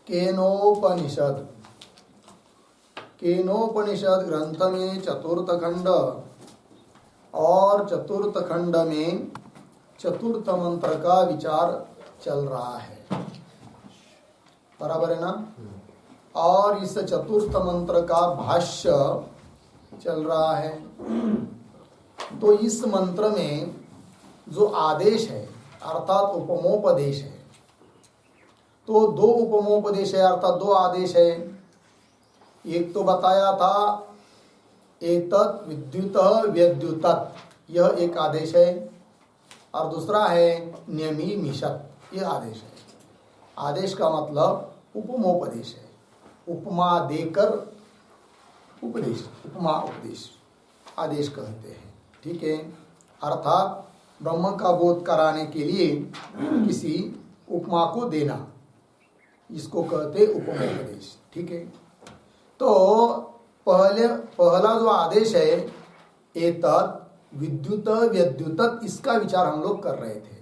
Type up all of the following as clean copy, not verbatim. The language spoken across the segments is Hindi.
केनोपनिषद ग्रंथ में चतुर्थ खंड और चतुर्थ खंड में चतुर्थ मंत्र का विचार चल रहा है, बराबर है ना। और इस चतुर्थ मंत्र का भाष्य चल रहा है। तो इस मंत्र में जो आदेश है अर्थात उपमोपदेश है, तो दो उपमोपदेश है अर्थात दो आदेश है। एक तो बताया था एतत् विद्युतः व्यद्युतत्, यह एक आदेश है, और दूसरा है न्यमीमिषत्, यह आदेश है। आदेश का मतलब उपमोपदेश है, उपमा देकर उपदेश, उपमा उपदेश आदेश कहते हैं, ठीक है। अर्थात ब्रह्म का बोध कराने के लिए किसी उपमा को देना, इसको कहते उपमोपदेश, ठीक है। तो पहला जो आदेश है एतत् विद्युत व्यद्युतत्, इसका विचार हम लोग कर रहे थे।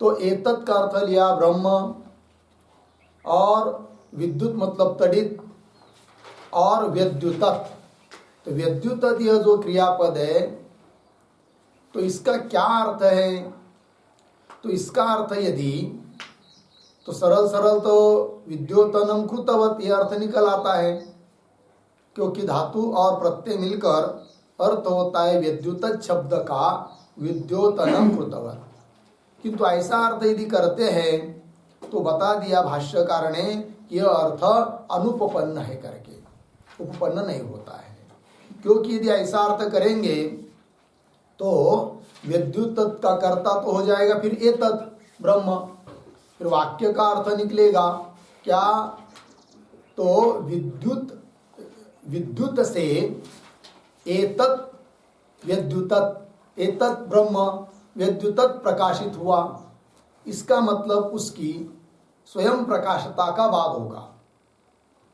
तो एतत् का अर्थ लिया ब्रह्म, और विद्युत मतलब तड़ित, और व्यद्युतत्, तो व्यद्युतत् यह जो क्रियापद है, तो इसका क्या अर्थ है? तो इसका अर्थ यदि तो सरल तो विद्योतनम कृतवत यह अर्थ निकल आता है, क्योंकि धातु और प्रत्यय मिलकर अर्थ होता है विद्युत शब्द का विद्योतनम कृतवत। किंतु ऐसा अर्थ यदि करते हैं तो बता दिया भाष्यकार ने कि यह अर्थ अनुपपन्न है करके, उपपन्न नहीं होता है। क्योंकि यदि ऐसा अर्थ करेंगे तो विद्युत का कर्ता तो हो जाएगा फिर एतत् ब्रह्म, फिर वाक्य का अर्थ निकलेगा क्या? तो विद्युत से एतत् व्यद्युतत्, एतत् ब्रह्म व्यद्युतत् प्रकाशित हुआ, इसका मतलब उसकी स्वयं प्रकाशता का बाद होगा,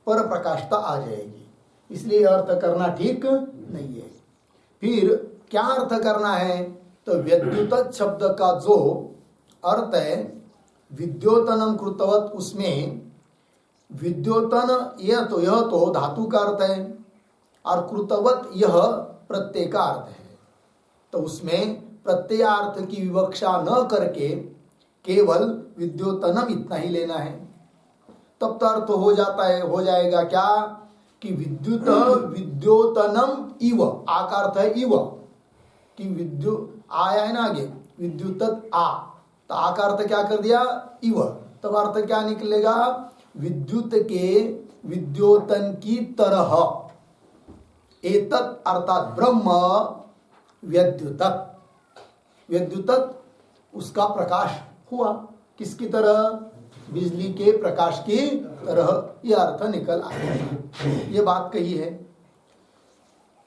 पर प्रकाशता आ जाएगी, इसलिए अर्थ करना ठीक नहीं है। फिर क्या अर्थ करना है? तो व्यद्युतत् शब्द का जो अर्थ है विद्योतनम कृतवत, उसमें विद्योतन यह तो धातु का अर्थ है, और कृतवत यह प्रत्यय का अर्थ है। तो उसमें प्रत्ययार्थ की विवक्षा न करके केवल विद्योतनम इतना ही लेना है, तब तो अर्थ हो जाता है, हो जाएगा क्या कि विद्युत विद्योतनम इव, आ का अर्थ है इव, कि विद्युत आया है ना आगे विद्युतत् आ, तो आ का अर्थ क्या कर दिया इव, तब अर्थ क्या निकलेगा विद्युत के विद्योतन की तरह, एतत् अर्थात ब्रह्म व्यद्युतत्, व्यद्युतत् उसका प्रकाश हुआ, किसकी तरह? बिजली के प्रकाश की तरह, यह अर्थ निकल आया, ये बात कही है।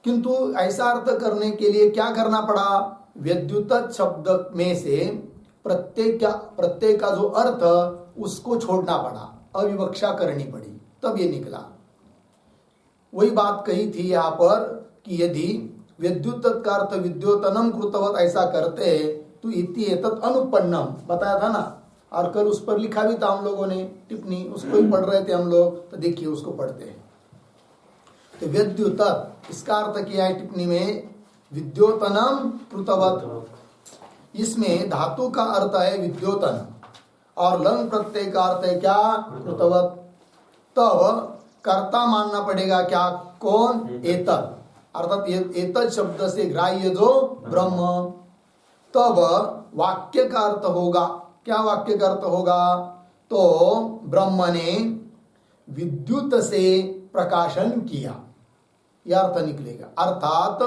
किंतु ऐसा अर्थ करने के लिए क्या करना पड़ा? व्यद्युतत् शब्द में से प्रत्यय का जो अर्थ उसको छोड़ना पड़ा, अविवक्षा करनी पड़ी, तब ये निकला। वही बात कही थी यहाँ पर कि यदि विद्युतत् का अर्थ विद्योतनम कृतवत ऐसा करते तो इति एतत् अनुपन्नम बताया था ना, और कल उस पर लिखा भी था हम लोगों ने टिप्पणी, उसको ही पढ़ रहे थे हम लोग, तो देखिए उसको पढ़ते हैं। तो विद्युतत् इसका अर्थ किया है टिप्पणी में विद्योतनम कृतवत, इसमें धातु का अर्थ है विद्योतन और लंग प्रत्यय का अर्थ है क्या? कृतवत। तब कर्ता मानना पड़ेगा क्या? कौन? एतत्, अर्थात एतत् शब्द से ग्राह्य जो ब्रह्म। तब वाक्य का अर्थ होगा क्या? वाक्य का अर्थ होगा तो ब्रह्म ने विद्युत से प्रकाशन किया, यह अर्थ निकलेगा, अर्थात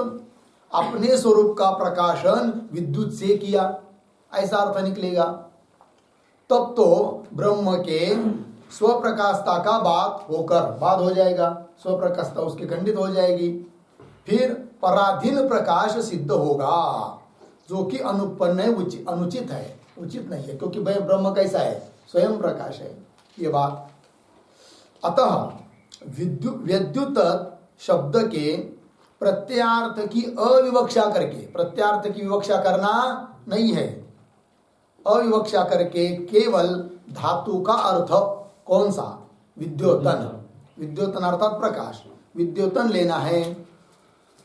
अपने स्वरूप का प्रकाशन विद्युत से किया, ऐसा अर्थ निकलेगा। तब तो ब्रह्म के स्वप्रकाशता का बाद हो जाएगा, स्वप्रकाशता उसकी खंडित हो जाएगी, फिर पराधीन प्रकाश सिद्ध होगा, जो कि अनुपन्न है, अनुचित है, उचित नहीं है, क्योंकि ब्रह्म कैसा है? स्वयं प्रकाश है, ये बात। अतः विद्युत शब्द के प्रत्यार्थ की अविवक्षा करके, प्रत्यार्थ की विवक्षा करना नहीं है, अविवक्षा करके केवल धातु का अर्थ कौन सा? विद्योतन। विद्योतन अर्थात प्रकाश, विद्योतन लेना है,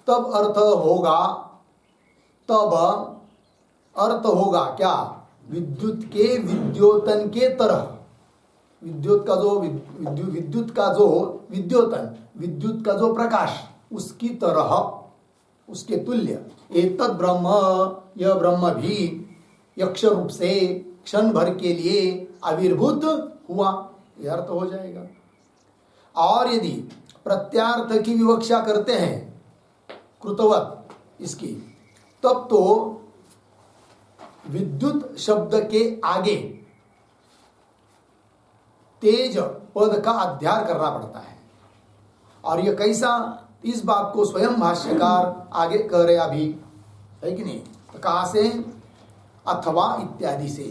तब अर्थ होगा, तब अर्थ होगा क्या? विद्युत के विद्योतन के तरह। विद्युत का जो विद्युत का जो विद्योतन, विद्युत का जो प्रकाश, उसकी तरह, उसके तुल्य। एतद् ब्रह्म, यह ब्रह्म भी यक्ष रूप से क्षण भर के लिए आविर्भूत हुआ, यह अर्थ हो जाएगा। और यदि प्रत्यार्थ की विवक्षा करते हैं कृतवत इसकी, तब तो विद्युत शब्द के आगे तेज पद का अध्यार करना पड़ता है। और यह कैसा? इस बात को स्वयं भाष्यकार आगे कह रहे अभी, है कि नहीं? तो कहाँ से? अथवा इत्यादि से।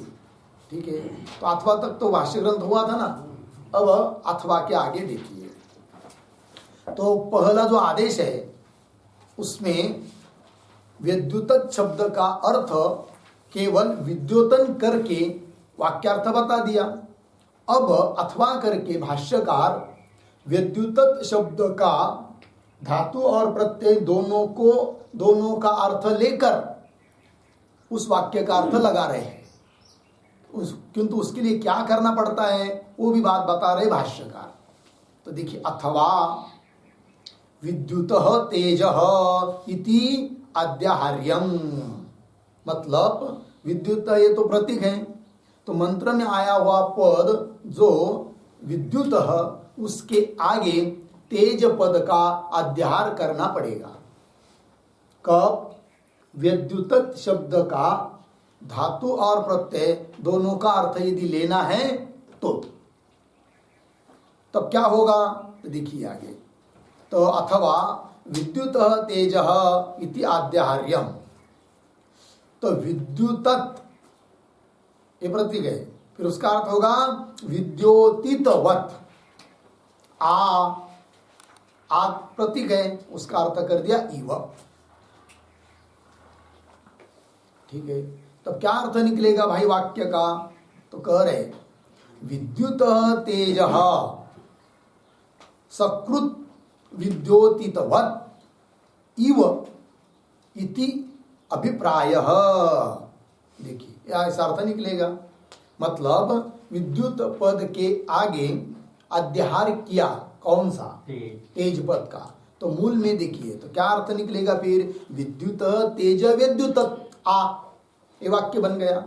ठीक है, तो अथवा तक तो भाष्य ग्रंथ हुआ था ना, अब अथवा के आगे देखिए। तो पहला जो आदेश है उसमें विद्युत शब्द का अर्थ केवल विद्योतन करके वाक्यार्थ बता दिया। अब अथवा करके भाष्यकार विद्युत शब्द का धातु और प्रत्यय दोनों का अर्थ लेकर उस वाक्य का अर्थ लगा रहे हैं। किंतु उसके लिए क्या करना पड़ता है वो भी बात बता रहे भाष्यकार। तो देखिए, अथवा विद्युत तेज इति अद्याहार्यम, मतलब विद्युत ये तो प्रतीक है, तो मंत्र में आया हुआ पद जो विद्युत, उसके आगे तेज पद का अध्यार करना पड़ेगा। कब? विद्युत शब्द का धातु और प्रत्यय दोनों का अर्थ यदि लेना है तो तब क्या होगा? तो देखिए आगे, तो अथवा विद्युत तेज इति आद्याहार्यम, तो विद्युत ये प्रतीक है, फिर उसका अर्थ होगा विद्योतितवत। आ प्रतीक है, उसका अर्थ कर दिया इव। ठीक है, तब क्या अर्थ निकलेगा भाई वाक्य का? तो कह रहे विद्युत तेज सकृत विद्योतितवत इव इति अभिप्रायः। देखिए ऐसा अर्थ निकलेगा, मतलब विद्युत पद के आगे अध्याहार किया, कौन सा? तेज पद का। तो मूल में देखिए तो क्या अर्थ निकलेगा फिर? विद्युत तेज विद्युत आ, ये वाक्य बन गया।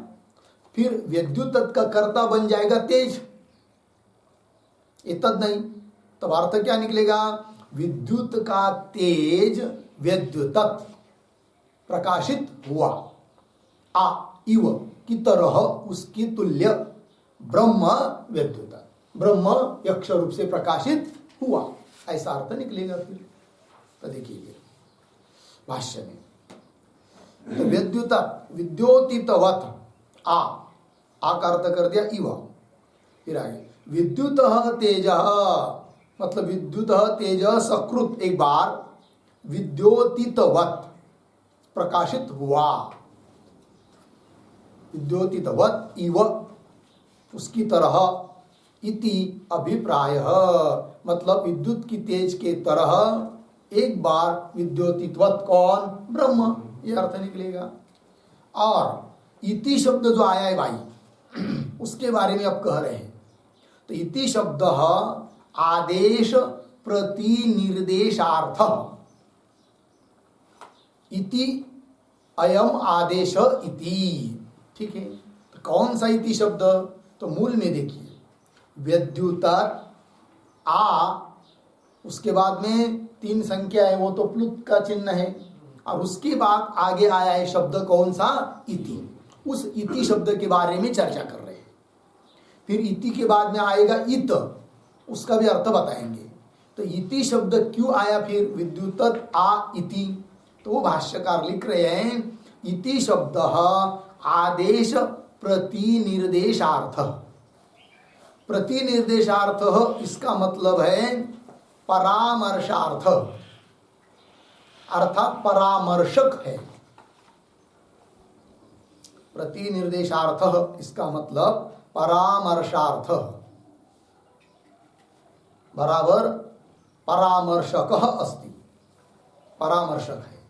फिर विद्युत का कर्ता बन जाएगा तेज, इतद नहीं, तब अर्थ क्या निकलेगा? विद्युत का तेज विद्युत प्रकाशित हुआ, आ इव की तरह, उसकी तुल्य ब्रह्म विद्युत, ब्रह्म यक्ष रूप से प्रकाशित हुआ, ऐसा अर्थ निकलेगा फिर। तो देखिए भाष्य में, तो विद्युत विद्योतितवत आ का अर्थ कर दिया इव। फिर आगे विद्युत तेज, मतलब विद्युत तेज सकृत, एक बार विद्योतितवत प्रकाशित हुआ, विद्योतितवत इव उसकी तरह, इति अभिप्राय, मतलब विद्युत की तेज के तरह एक बार विद्योतितवत कौन? ब्रह्म, यह अर्थ निकलेगा। और इति शब्द जो आया है भाई, उसके बारे में अब कह रहे हैं। तो इति शब्द आदेश प्रतिनिर्देशार्थ, इति अयम आदेश इति। ठीक है, तो कौन सा इति शब्द? तो मूल में देखिए विद्युत आ, उसके बाद में 3 संख्या है, वो तो प्लुत का चिन्ह है, और उसके बाद आगे आया है शब्द कौन सा? इति। उस इति शब्द के बारे में चर्चा कर रहे हैं। फिर इति के बाद में आएगा इत, उसका भी अर्थ बताएंगे। तो इति शब्द क्यों आया फिर विद्युत आ इति? तो वो भाष्यकार लिख रहे हैं इति शब्द आदेश प्रतिनिर्देशार्थ। प्रतिनिर्देशार्थ इसका मतलब है परामर्शार्थ, अर्थात परामर्शक है। प्रतिनिर्देशार्थ इसका मतलब परामर्शार्थ, बराबर परामर्शकः अस्ति, परामर्शक है।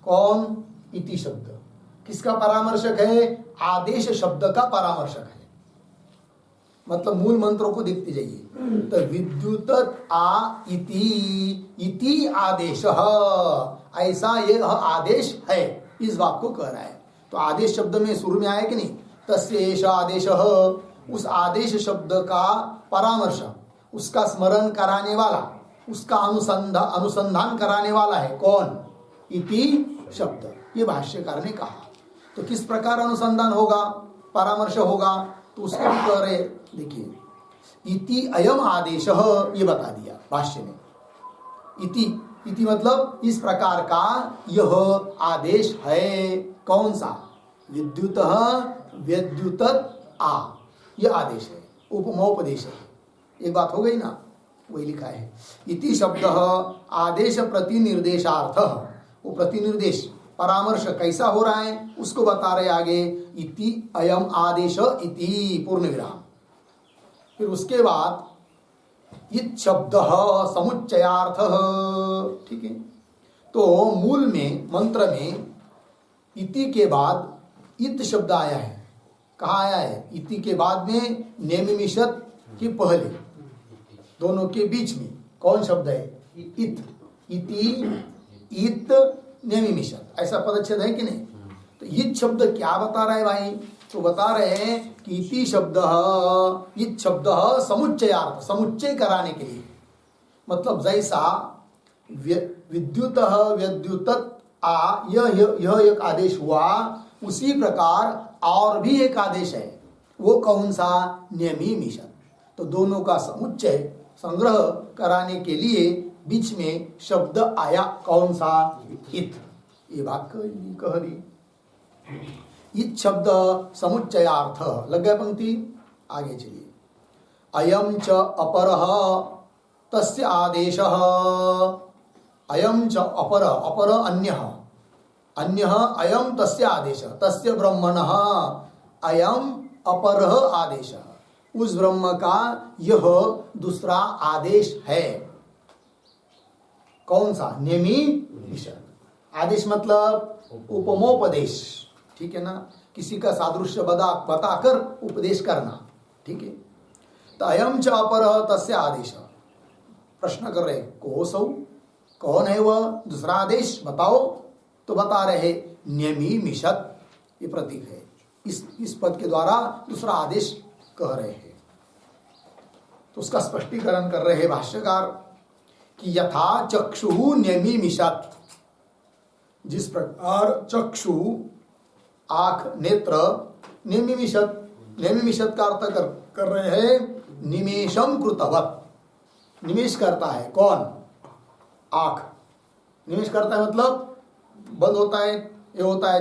कौन? इति शब्द किसका परामर्शक है? आदेश शब्द का परामर्शक है। मतलब मूल मंत्रों को देखते जाइए। तो विद्युत आ इति आदेश, ऐसा यह आदेश है, इस बात को कह रहा है। तो आदेश शब्द में शुरू में आया कि नहीं, तस्य एष आदेश, उस आदेश शब्द का परामर्श, उसका स्मरण कराने वाला, उसका अनुसंधान कराने वाला है कौन? इति शब्द। ये भाष्यकार ने कहा। तो किस प्रकार अनुसंधान होगा, परामर्श होगा, तो उसको भी कह रहे, देखिए इति अयम आदेश, ये बता दिया भाष्य में। इति मतलब इस प्रकार का यह आदेश है। कौन सा? विद्युत विद्युत आ, यह आदेश है, उपमोपदेश है। एक बात हो गई ना, वही लिखा है। इति शब्द आदेश प्रतिनिर्देशार्थ, वो प्रतिनिर्देश परामर्श कैसा हो रहा है उसको बता रहे आगे। इति अयम आदेश इति पूर्ण विराम। फिर उसके बाद इत शब्द समुच्चयार्थ, ठीक है। तो मूल में मंत्र में इति के बाद इत शब्द आया है। कहाँ आया है? इति के बाद में नेमिमिषत के पहले, दोनों के बीच में कौन शब्द है? इत। इति इत नेमिमिषत, ऐसा पदच्छेद है कि नहीं? तो इत शब्द क्या बता रहा है भाई? तो बता रहे हैं कि इति शब्द, इत शब्द समुच्चयार्थ, समुच्चय कराने के लिए। मतलब जैसा विद्युत विद्युत आ, यह एक आदेश हुआ, उसी प्रकार और भी एक आदेश है। वो कौन सा? नेमिमिषत। तो दोनों का समुच्चय संग्रह कराने के लिए बीच में शब्द आया, कौन सा? इत। ये बात कह दी। इत शब्द समुच्चयार्थ, लग गया पंक्ति? आगे चलिए। अयम च अपरः तस्य आदेशः, अयम च अपर, अपर अन्यः, अन्यः अयम तस्य आदेशः, तस्य ब्रह्मणः अयम अपरः आदेशः, उस ब्रह्म का यह दूसरा आदेश है। कौन सा? नेमिमिषत। आदेश मतलब उपमोपदेश, ठीक है ना, किसी का सादृश्य बताकर उपदेश करना, ठीक है। तो अयम च अपरः तस्य आदेश, प्रश्न कर रहे कोसौ, कौन है वह दूसरा आदेश, बताओ। तो बता रहे नेमिमिषत, ये प्रतीक है। इस पद के द्वारा दूसरा आदेश कह रहे हैं। तो उसका स्पष्टीकरण कर रहे हैं भाष्यकार कि यथा चक्षु नेमिमिषत, जिस प्रकार चक्षु आंख नेत्र नेमिमिषत, नेमिमिषत का अर्थ कर रहे हैं निमेषम कृतवत, निमेष करता है। कौन? आंख निमेष करता है, मतलब बंद होता है, ये होता है,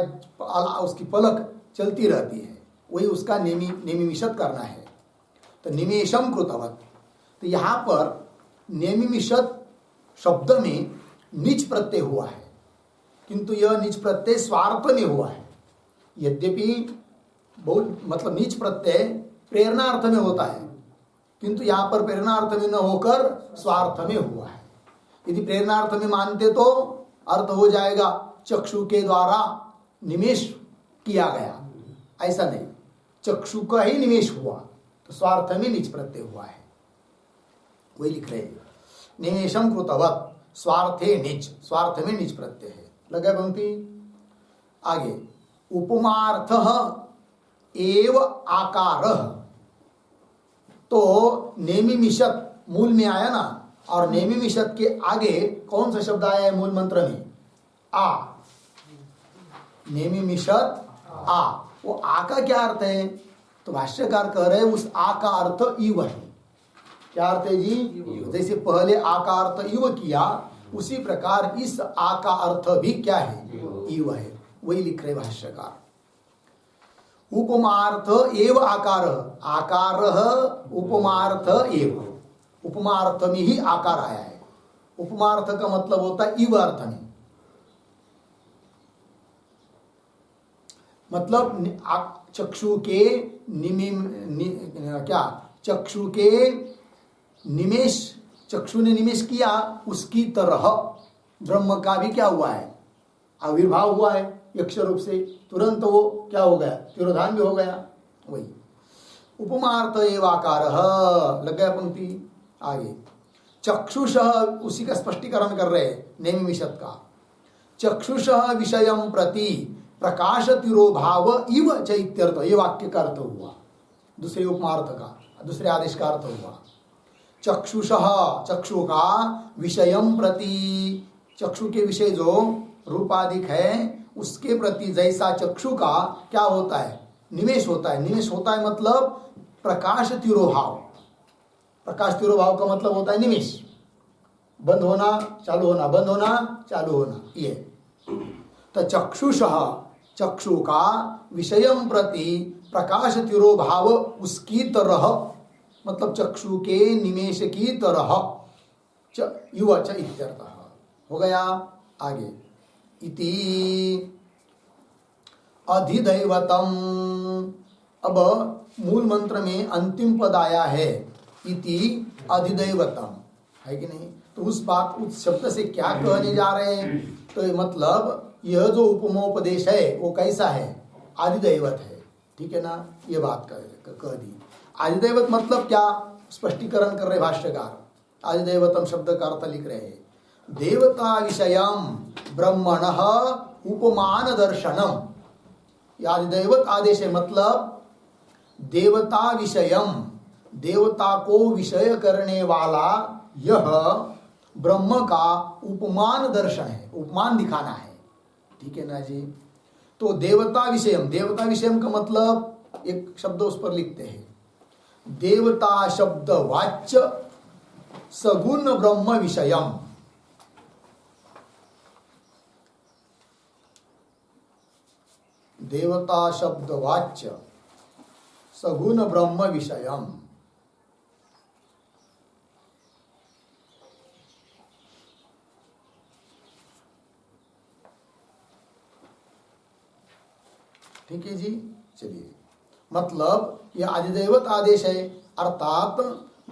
उसकी पलक चलती रहती है, वही उसका नेमिमिषत करना है। तो निमेषम कृतवत। तो यहाँ पर नेमिमिषत शब्द में निच प्रत्यय हुआ है, किंतु यह निच प्रत्यय स्वार्थ में हुआ है। यद्यपि बहुत मतलब निच प्रत्यय प्रेरणार्थ में होता है, किंतु यहाँ पर प्रेरणार्थ में न होकर स्वार्थ में हुआ है। यदि प्रेरणार्थ में मानते तो अर्थ हो जाएगा चक्षु के द्वारा निमेष किया गया, ऐसा नहीं, चक्षु का ही निमेष हुआ, तो स्वार्थ में निच प्रत्यय हुआ है, वही लिख रहे हैं। निमेषम कृतवत, स्वार्थे निच, स्वार्थ में निच प्रत्यय है। लगा पंक्ति? आगे उपमार्थ एव आकारः, तो नेमिमिषत मूल में आया ना, और नेमिमिषत के आगे कौन सा शब्द आया है मूल मंत्र में? आ। नेमिमिषत आ, वो आ का क्या अर्थ है? तो भाष्यकार कह रहे हैं उस आ का अर्थ इव है। क्या अर्थ है जी? जैसे पहले आ का अर्थ इव किया, उसी प्रकार इस आ का अर्थ भी क्या है? इव है, वही लिख रहे भाष्यकार। उपमार्थ एव आकार, आकार उपमार्थ एव, उपमार्थ में ही आकार आया है। उपमार्थ का मतलब होता है इव अर्थ में। मतलब चक्षु के क्या चक्षु के निमेश, चक्षु ने निमेश किया उसकी तरह ब्रह्म का भी क्या हुआ है, आविर्भाव हुआ है यक्ष रूप से, तुरंत वो क्या हो गया, तिरोधान भी हो गया। वही उपमार्थ एवाकार, लग गया पंक्ति आगे। चक्षुष, उसी का स्पष्टीकरण कर रहे नैमिषद का। चक्षुष विषयम प्रति प्रकाश तिरोभाव इव चैत्यर्थ, ये वाक्य का अर्थ हुआ, दूसरे उपमार्थ का, दूसरे आदेश का अर्थ हुआ। चक्षुष, चक्षु का विषयम प्रति, चक्षु के विषय जो रूपाधिक है उसके प्रति जैसा चक्षु का क्या होता है, निवेश होता है। निवेश होता है मतलब प्रकाश तिरोभाव, प्रकाश तिरोभाव का मतलब होता है निवेश, बंद होना चालू होना, बंद होना चालू होना, ये। तो चक्षुष, चक्षु का विषयम प्रति प्रकाश तिरोभाव उसकी तरह, मतलब चक्षु के निमेश की तरह, युवा च इत्यर्थः हो गया। आगे इति अधिदैवतम, अब मूल मंत्र में अंतिम पद आया है इति अधिदैवतम, है कि नहीं। तो उस बात, उस शब्द से क्या कहने जा रहे हैं, तो मतलब यह जो उपमोपदेश है वो कैसा है, आदिदैवत है, ठीक है ना, ये बात कह दी। आदिदैवत मतलब क्या, स्पष्टीकरण कर रहे भाष्यकार। आदिदैवतम शब्द का अर्थ लिख रहे हैं, देवता विषयम ब्रह्मणः उपमान दर्शनम। आदिदैवत आदेश है, मतलब देवता विषयम, देवता को विषय करने वाला यह ब्रह्म का उपमान दर्शन है, उपमान दिखाना है, ठीक है ना जी। तो देवता विषयम, देवता विषयम का मतलब एक शब्द उस पर लिखते हैं, देवता शब्द वाच्य सगुण ब्रह्म विषयम। देवता शब्द वाच्य सगुण ब्रह्म विषयम। ठीक है जी, चलिए, मतलब यह आदिदैवत आदेश है, अर्थात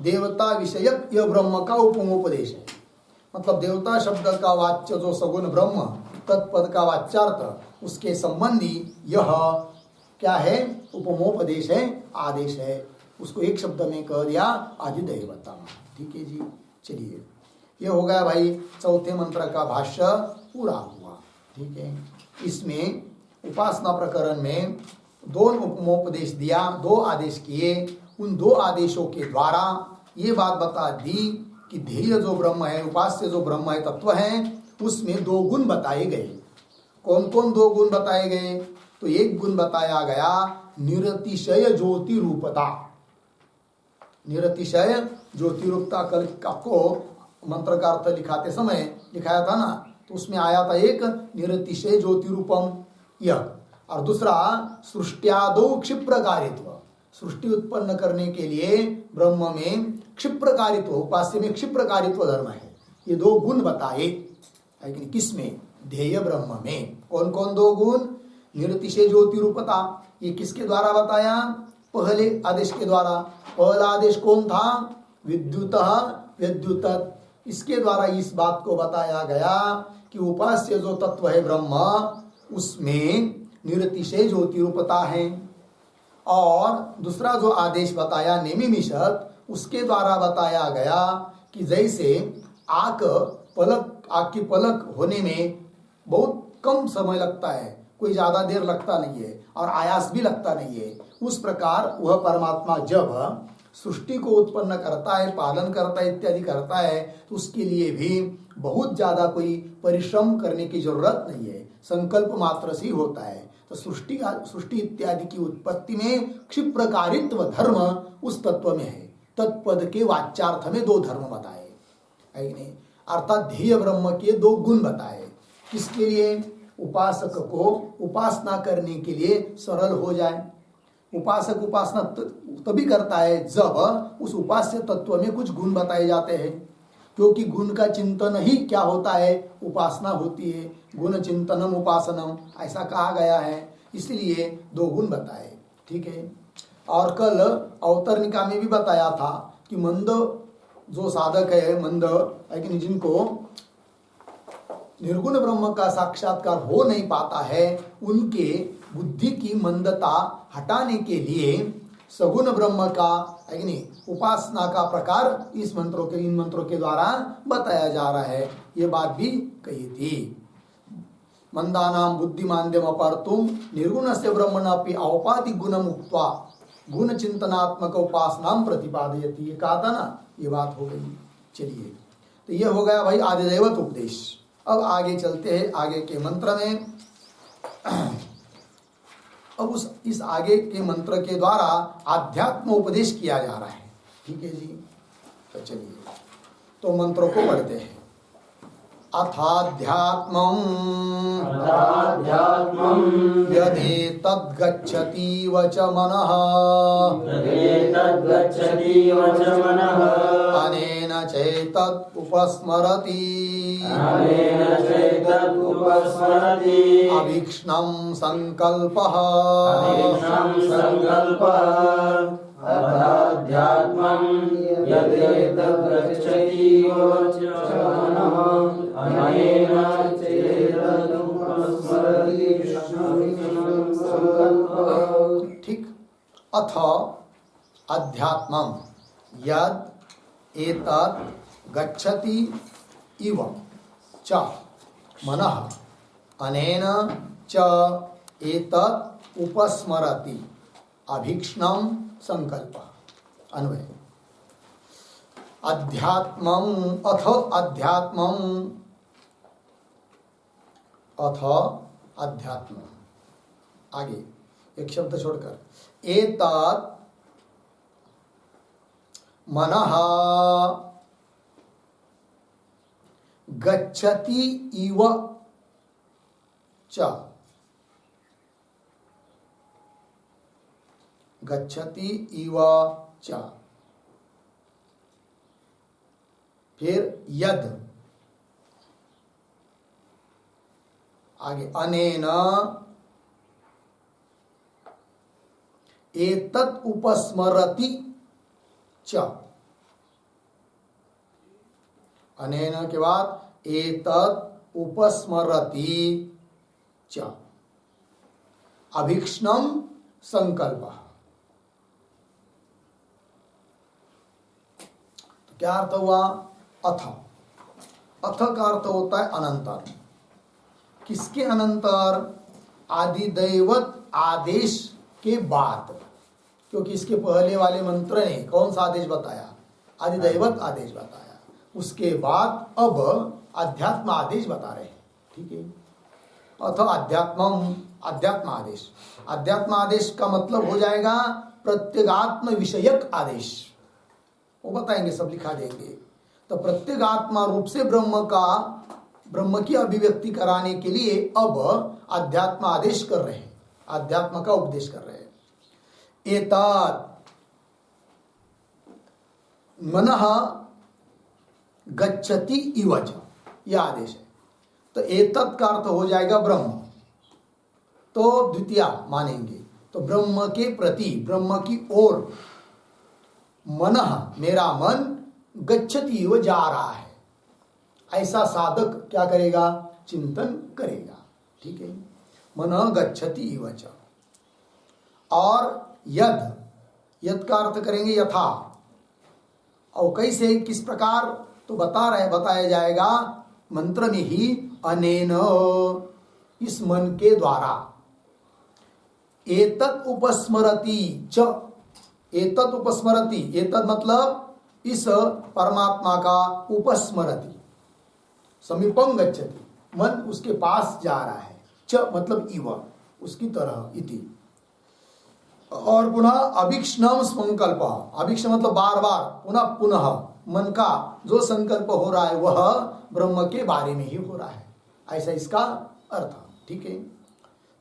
देवता विषयक यह ब्रह्म का उपमोपदेश है। मतलब देवता शब्द का वाच्य जो सगुण ब्रह्म, तत्पद का वाच्यार्थ, उसके संबंधी यह क्या है, उपमोपदेश है, आदेश है। उसको एक शब्द में कह दिया आदिदैवतम, ठीक है जी। चलिए, यह हो गया भाई चौथे मंत्र का भाष्य पूरा हुआ, ठीक है। इसमें उपासना प्रकरण में दोनों उपमोपदेश दिया, दो आदेश किए। उन दो आदेशों के द्वारा ये बात बता दी कि ध्येय जो ब्रह्म है, उपास्य जो ब्रह्म है, तत्व है, उसमें दो गुण बताए गए। कौन कौन दो गुण बताए गए, तो एक गुण बताया गया निरतिशय ज्योति रूपता। निरतिशय ज्योति रूपता कल आपको मंत्र का अर्थ लिखाते समय लिखाया था ना, तो उसमें आया था एक निरतिशय ज्योति रूपम यह, और दूसरा सृष्टियादो क्षिप्रकारित्व, सृष्टि उत्पन्न करने के लिए ब्रह्म में क्षिप्रकारित्व, उपास्य में क्षिप्रकारित्व धर्म है। ये दो गुण बताए, लेकिन किसमें, ध्येय ब्रह्म में। कौन कौन दो गुण, निरतिशय ज्योति रूपता, ये किसके द्वारा बताया, पहले आदेश के द्वारा। पहला आदेश कौन था, विद्युतः विद्युतत्, इसके द्वारा इस बात को बताया गया कि उपास्य जो तत्व है ब्रह्म, उसमें निरतिशय ज्योति रूपता है। और दूसरा जो आदेश बताया नेमिमिषत्, उसके द्वारा बताया गया कि जैसे आंख की पलक होने में बहुत कम समय लगता है, कोई ज्यादा देर लगता नहीं है और आयास भी लगता नहीं है, उस प्रकार वह परमात्मा जब सृष्टि को उत्पन्न करता है, पालन करता है, इत्यादि करता है, तो उसके लिए भी बहुत ज्यादा कोई परिश्रम करने की जरूरत नहीं है, संकल्प मात्र से ही होता है। तो सृष्टि इत्यादि की उत्पत्ति में क्षिप्रकारित्व धर्म उस तत्व में है। तत्पद के वाच्यार्थ में दो धर्म बताए, है नहीं, अर्थात ध्येय ब्रह्म के दो गुण बताए। किसके लिए, उपासक को उपासना करने के लिए सरल हो जाए। उपासक उपासना तभी करता है जब उस उपास्य तत्व में कुछ गुण बताए जाते हैं, क्योंकि गुण का चिंतन ही क्या होता है, उपासना होती है। गुण चिंतनम उपासनम, ऐसा कहा गया है। इसलिए 2 गुण बताए। ठीक है। और कल अवतरणिका में भी बताया था कि मंद जो साधक है, मंद लेकिन जिनको निर्गुण ब्रह्म का साक्षात्कार हो नहीं पाता है, उनके बुद्धि की मंदता हटाने के लिए सगुण ब्रह्म का उपासना का प्रकार इन मंत्रों के द्वारा बताया जा रहा है। ये बात भी कही थी। मंदानाम बुद्धिमांद्यम अपर्तुम निर्गुण से ब्रह्मणापि औपाधिक गुणम उक्त्वा गुण चिंतनात्मक उपासना प्रतिपादयति। ये कहा था ना, ये बात हो गई। चलिए, तो ये हो गया भाई आदिदैवत उपदेश। अब आगे चलते हैं आगे के मंत्र में। अब इस आगे के मंत्र के द्वारा आध्यात्म उपदेश किया जा रहा है। ठीक है जी। तो चलिए, तो मंत्रों को पढ़ते हैं। अथाध्यात्मं यदेतद्गच्छतीव च मनः अनेन चैतत् उपस्मरति अभीक्ष्णं संकल्पः अथाध्यात्मं यदेतद्गच्छतीव च मनः अनेन चैतत् उपस्मरति अभीक्ष्णं संकल्पः। ठीक। अथ अध्यात्मं यद एतत् गच्छति इव च मनः अनेन च एतत् उपस्मरति अभीक्ष्णं संकल्प। अन्वय। अध्यात्मं अथ अध्यात्मं अथ अध्यात्म आगे एक शब्द छोड़कर एतत् मनः गच्छति इव च गच्छति इव च। फिर यद आगे अनेन एतत् उपस्मरति च। अनेन के बाद एतत् उपस्मरति च अभीक्ष्णं संकल्पः। क्या अर्थ हुआ? अथ। अथ का अर्थ होता है अनंतर। किसके अनंतर? आदिदैवत आदेश के बाद। क्योंकि इसके पहले वाले मंत्र ने कौन सा आदेश बताया? आदिदैवत आदेश बताया। उसके बाद अब अध्यात्म आदेश बता रहे हैं। ठीक है। अथ अध्यात्मम, अध्यात्म आदेश। अध्यात्म आदेश का मतलब हो जाएगा प्रत्यगात्म विषयक आदेश। वो बताएंगे, सब लिखा देंगे। तो प्रत्यगात्मा रूप से ब्रह्म की अभिव्यक्ति कराने के लिए अब अध्यात्म आदेश कर रहे हैं, अध्यात्म का उपदेश कर रहे हैं। एतत् मनः गच्छति इव च, यह आदेश है। तो एतत् का अर्थ हो जाएगा ब्रह्म। तो द्वितीय मानेंगे, तो ब्रह्म के प्रति, ब्रह्म की ओर मनः, मेरा मन गच्छति वो जा रहा है, ऐसा साधक क्या करेगा? चिंतन करेगा। ठीक है। मनः गच्छति इव च। और यद, यद का अर्थ करेंगे यथा। और कैसे, किस प्रकार? तो बताया जाएगा मंत्र में ही। अनेन, इस मन के द्वारा। एतत् उपस्मरति च, एतत् उपस्मरति, एतत् मतलब इस परमात्मा का, उपस्मरति समीपम गच्छति, मन उसके पास जा रहा है। च मतलब इव, उसकी तरह, इति। और पुनः अभीक्ष्णम संकल्प, अभीक्ष्ण मतलब बार बार, पुनः पुनः मन का जो संकल्प हो रहा है वह ब्रह्म के बारे में ही हो रहा है, ऐसा इसका अर्थ। ठीक है।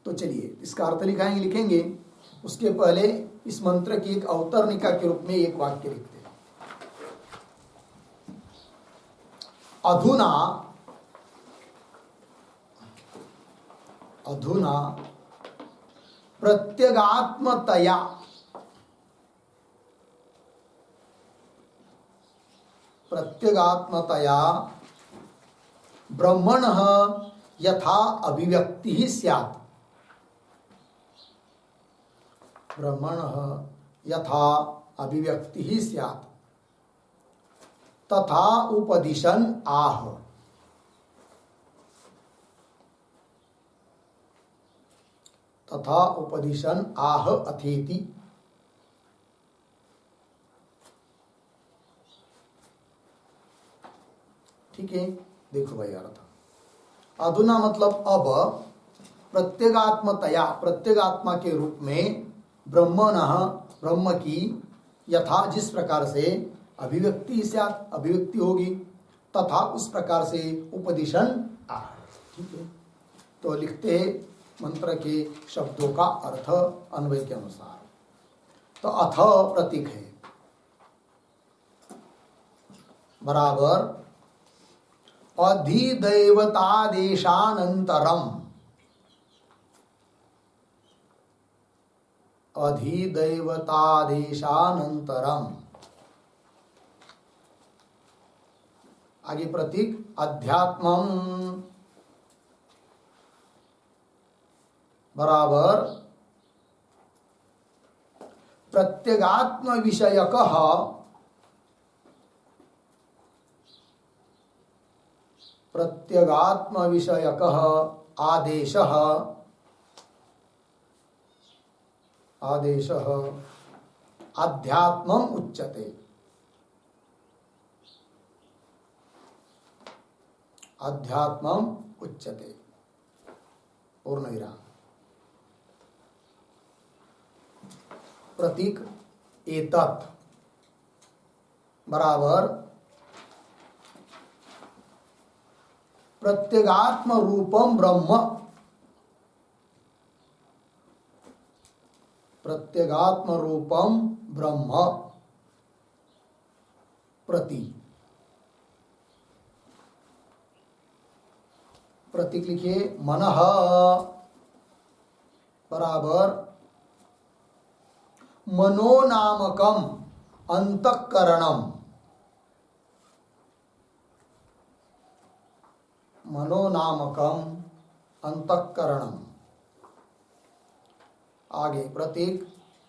तो चलिए इसका अर्थ लिखेंगे। उसके पहले इस मंत्र की एक अवतरणिका के रूप में एक वाक्य लिखते हैं। अधुना, अधुना प्रत्यगात्मतया ब्रह्मणः यथा अभिव्यक्तिः स्यात्, ब्रह्मणः यथा अभिव्यक्तिः स्यात् तथा उपदिशन् आह, तथा उपदिशन् आह अथेति। ठीक है, देखो भाई अर्थ। अधुना मतलब अब प्रत्यगात्मतया, प्रत्यगात्मा के रूप में ब्रह्मणः, ब्रह्म की यथा जिस प्रकार से अभिव्यक्ति स्यात्, अभिव्यक्ति होगी, तथा उस प्रकार से उपदिशन् आह। ठीक है, तो लिखते हैं मंत्र के शब्दों का अर्थ अन्वय के अनुसार। तो अथ प्रतीक है बराबर अधिदैवतादेशानंतरम, अधिदैवतादेशानंतरम, आगे प्रतीक अध्यात्मम बराबर प्रत्यगात्म विषयकः, प्रत्यगात्म विषयकः आदेशः, आदेशः अध्यात्मम् उच्यते, अध्यात्मम् उच्यते, पूर्ण विराम। प्रतीक एतत् बराबर प्रत्यगात्म रूपम ब्रह्म, प्रत्यगात्म रूपम ब्रह्म प्रति, प्रतीक लिखिए मनः बराबर मनोनामकम अंतःकरणम, मनोनामकम अंतःकरणम। आगे प्रतीक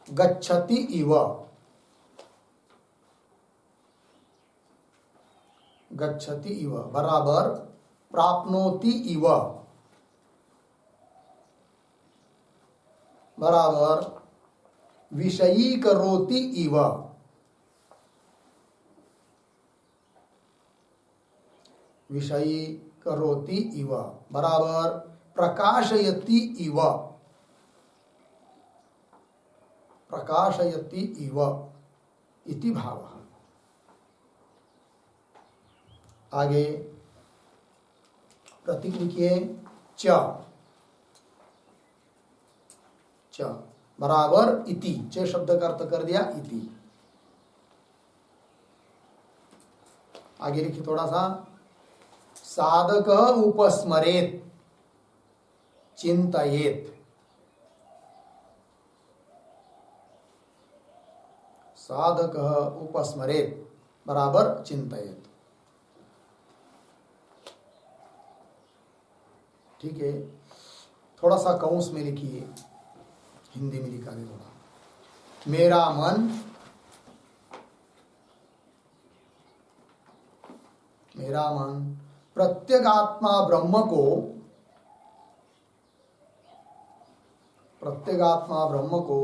गच्छति इव, गच्छति इव बराबर प्राप्नोति इव, बराबर विषयी करोति इव, विषयी करोति इव बराबर प्रकाशयति इव, प्रकाशयति इव इति भावः। आगे प्रतीक लिखिए च, च बराबर इति, च शब्द का अर्थ कर दिया इति। आगे लिखिए थोड़ा सा, साधक उपस्मरेत चिंतयेत, साधक उपस्मरेत बराबर चिंतयेत। ठीक है, थोड़ा सा कौंस में लिखिए, हिंदी में लिखा है थोड़ा। मेरा मन, मेरा मन प्रत्यगात्मा ब्रह्म को, प्रत्यगात्मा ब्रह्म को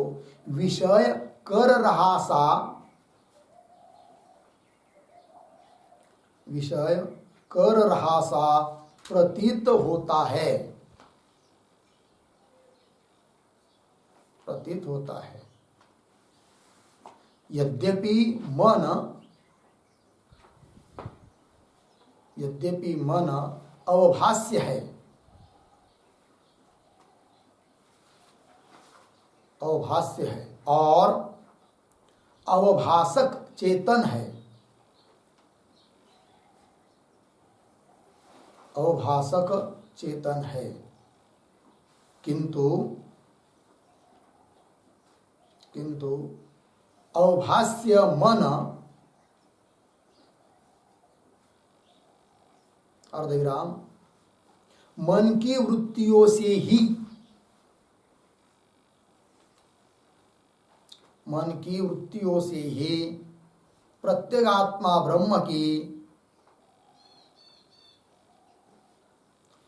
विषय कर रहा सा, विषय कर रहा सा प्रतीत होता है, प्रतीत होता है। यद्यपि मन, यद्यपि मन अवभाष्य है, अवभाष्य है और अवभाषक चेतन है, अवभाषक चेतन है, किंतु किंतु अवभाष्य मन अर्धविराम मन की वृत्तियों से ही, मन की वृत्तियों से ही प्रत्यगात्मा ब्रह्म की,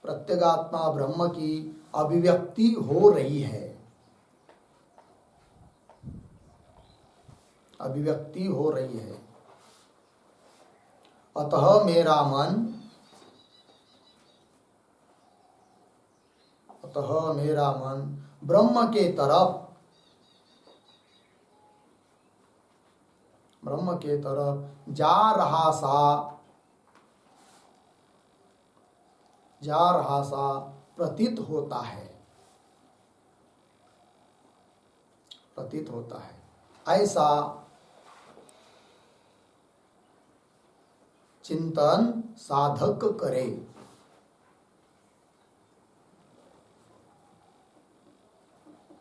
प्रत्यगात्मा ब्रह्म की अभिव्यक्ति हो रही है, अभिव्यक्ति हो रही है। अतः मेरा मन, अतः मेरा मन ब्रह्म के तरफ, ब्रह्म के तरफ जा रहा सा प्रतीत होता है, प्रतीत होता है। ऐसा चिंतन साधक करे।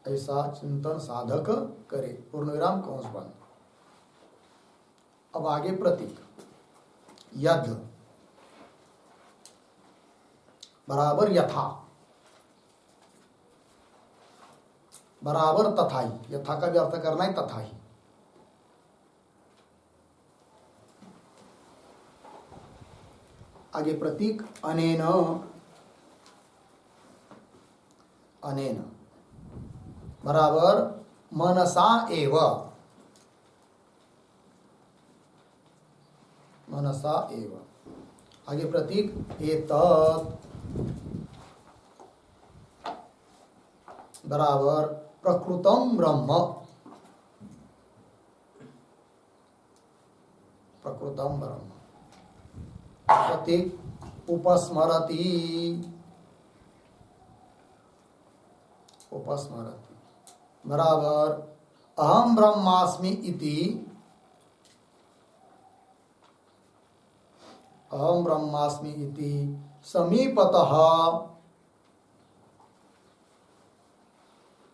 ऐसा चिंतन साधक करे। पूर्णविराम कंस बंद। अब आगे प्रतीक। यद बराबर यथा, बराबर तथा ही। यथा का भी अर्थ करना है तथा ही। आगे प्रतीक अनेन, अनेन बराबर मनसा एव, मनसा एव। आगे प्रतीक एतत् बराबर प्रकृतम ब्रह्म, प्रकृतम ब्रह्म। प्रतीक उपस्मरति, उपस्मरति बराबर अहम ब्रह्मास्मि इति, अहम ब्रह्मास्मि इति समीपतः,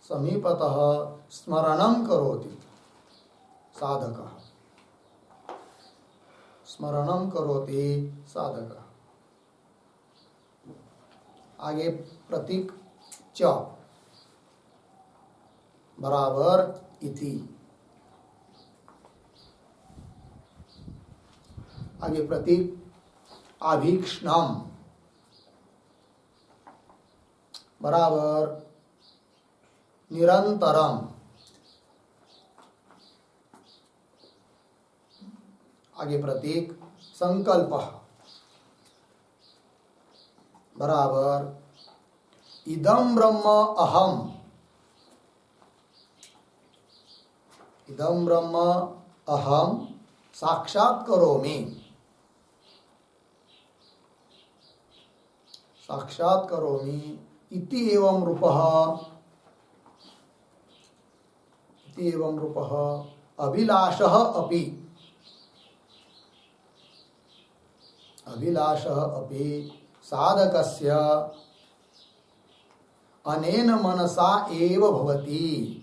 समीपतः स्मरणं करोति साधकः, स्मरणं करोति साधकः। आगे प्रतीक च बराबर इति। आगे प्रतीक आभीक्ष्णम बराबर निरंतरम। आगे प्रतीक संकल्पः बराबर इदं ब्रह्म अहम, इदं ब्रह्म अहम साक्षात् करोमि, साक्षात् करोमि इति एवं रूपः, इति एवं रूपः अभिलाषः अपि, अभिलाषः अपि साधकस्य अनेन मनसा एव भवति,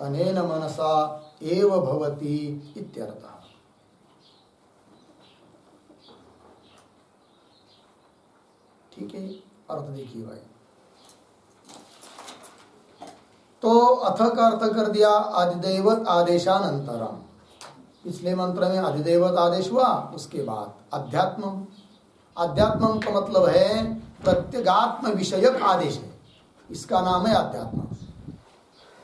अनेन मनसा एव भवति इत्यर्थः। ठीक है, अर्थ देखिए भाई। तो अथ का अर्थ कर दिया अधिदैवत आदेशानंतरम। पिछले मंत्र में अधिदैवत आदेश हुआ, उसके बाद अध्यात्म। अध्यात्म का मतलब है प्रत्यगात्म विषयक आदेश है, इसका नाम है अध्यात्म।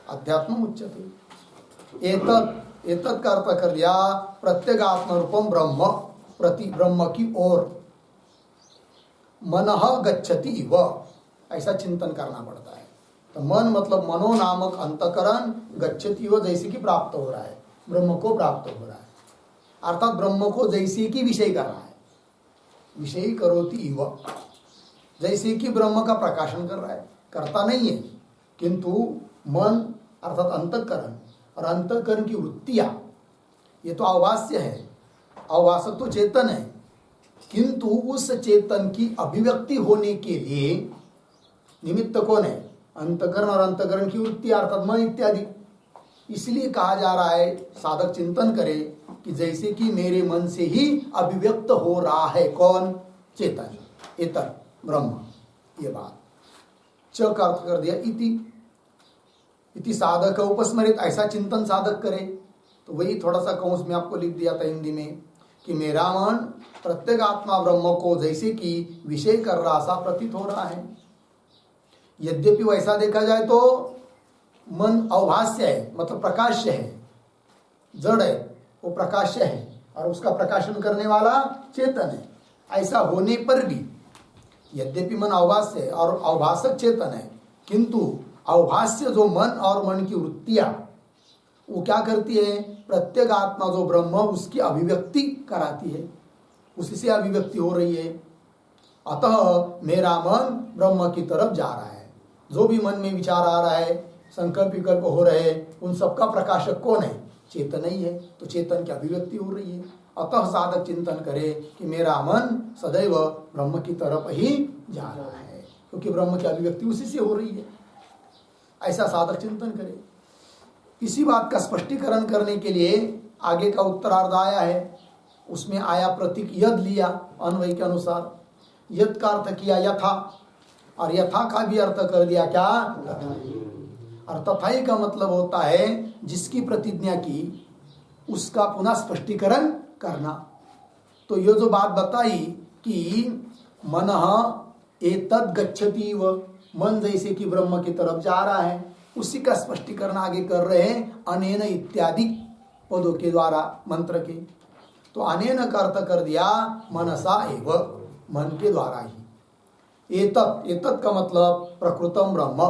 अध्यात्म उच्यते। एतत्, एतत् का अर्थ कर दिया प्रत्यगात्म रूपम ब्रह्म, प्रति ब्रह्म की ओर मनः गच्छति इव, ऐसा चिंतन करना पड़ता है। तो मन मतलब मनो नामक अंतकरण, गच्छति इव जैसे कि प्राप्त हो रहा है, ब्रह्म को प्राप्त हो रहा है, अर्थात ब्रह्म को जैसे कि विषय कर रहा है। विषय करोति इव, जैसे कि ब्रह्म का प्रकाशन कर रहा है, करता नहीं है, किंतु मन अर्थात अंतकरण और अंतकरण की वृत्तियां, ये तो आवास्य है, आवासक तो चेतन है, किंतु उस चेतन की अभिव्यक्ति होने के लिए निमित्त कौन है? अंतकरण और अंतकरण की वृत्ति अर्थात मन इत्यादि। इसलिए कहा जा रहा है साधक चिंतन करे कि जैसे कि मेरे मन से ही अभिव्यक्त हो रहा है कौन? चेतन, एतत् ब्रह्म। ये बात च का अर्थ कर दिया इति साधक उपस्मरित, ऐसा चिंतन साधक करे। तो वही थोड़ा सा कौंस में आपको लिख दिया था हिंदी में कि मेरा मन प्रत्येक आत्मा ब्रह्म को जैसे कि विषय कर रहा सा प्रतीत हो रहा है। यद्यपि वैसा देखा जाए तो मन अवभाष्य है, मतलब प्रकाश्य है, जड़ है, वो प्रकाश्य है और उसका प्रकाशन करने वाला चेतन है। ऐसा होने पर भी यद्यपि मन अवभाष्य है और अवभाषक चेतन है, किंतु अवभाष्य जो मन और मन की वृत्तियां वो क्या करती है? प्रत्येक आत्मा जो ब्रह्म उसकी अभिव्यक्ति कराती है, उसी से अभिव्यक्ति हो रही है। अतः मेरा मन ब्रह्म की तरफ जा रहा है। जो भी मन में विचार आ रहा है, संकल्प विकल्प हो रहे हैं, उन सबका प्रकाशक कौन है? चेतन ही है। तो चेतन की अभिव्यक्ति हो रही है। अतः साधक चिंतन करे कि मेरा मन सदैव ब्रह्म की तरफ ही जा रहा है, क्योंकि ब्रह्म की अभिव्यक्ति उसी से हो रही है। ऐसा साधक चिंतन करे। इसी बात का स्पष्टीकरण करने के लिए आगे का उत्तरार्ध आया है। उसमें आया प्रतीक यद लिया अन्वय के अनुसार। यद का अर्थ किया यथा, और यथा का भी अर्थ कर दिया क्या? और तथाई का मतलब होता है जिसकी प्रतिज्ञा की उसका पुनः स्पष्टीकरण करना। तो ये जो बात बताई कि मनः एतद् गच्छति व, मन जैसे कि ब्रह्म की तरफ जा रहा है, उसी का स्पष्टीकरण आगे कर रहे हैं अनेन इत्यादि पदों के द्वारा, मंत्र के। तो अनेन का अर्थ कर दिया मनसा एव, मन के द्वारा ही। एतत्, एतत् का मतलब प्रकृतम ब्रह्म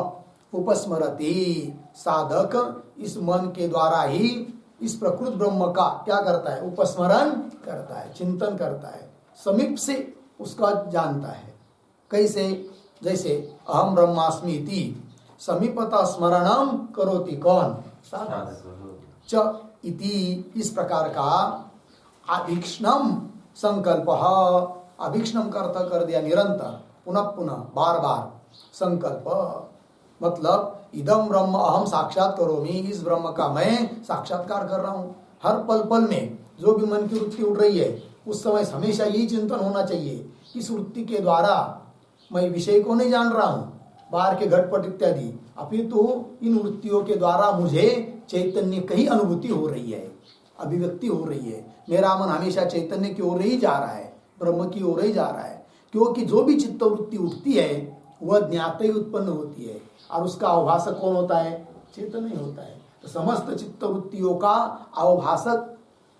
उपस्मरति, साधक इस मन के द्वारा ही इस प्रकृत ब्रह्म का क्या करता है? उपस्मरण करता है, चिंतन करता है, समीप से उसका जानता है। कैसे? जैसे अहम ब्रह्मास्मि इति समीपतः स्मरणम करोति कौन? साधक। च इति इस प्रकार का अभीक्ष्णम संकल्प, अभीक्ष्णम का अर्थ कर दिया निरंतर, पुनः पुनः, बार बार संकल्प। मतलब इदम ब्रह्म अहम साक्षात करोमि, इस ब्रह्म का मैं साक्षात्कार कर रहा हूँ। हर पल पल में जो भी मन की वृत्ति उठ रही है उस समय हमेशा यही चिंतन होना चाहिए, इस वृत्ति के द्वारा मैं विषय को नहीं जान रहा हूँ, बाहर के घटपट इत्यादि, अपितु इन वृत्तियों के द्वारा मुझे चैतन्य की ही अनुभूति हो रही है, अभिव्यक्ति हो रही है। मेरा मन हमेशा चैतन्य की ओर ही जा रहा है, ब्रह्म की ओर ही जा रहा है, क्योंकि जो भी चित्त वृत्ति उठती है वह ज्ञात ही उत्पन्न होती है और उसका अवभाषक कौन होता है? चेतन ही होता है। तो समस्त चित्त वृत्तियों का अवभाषक,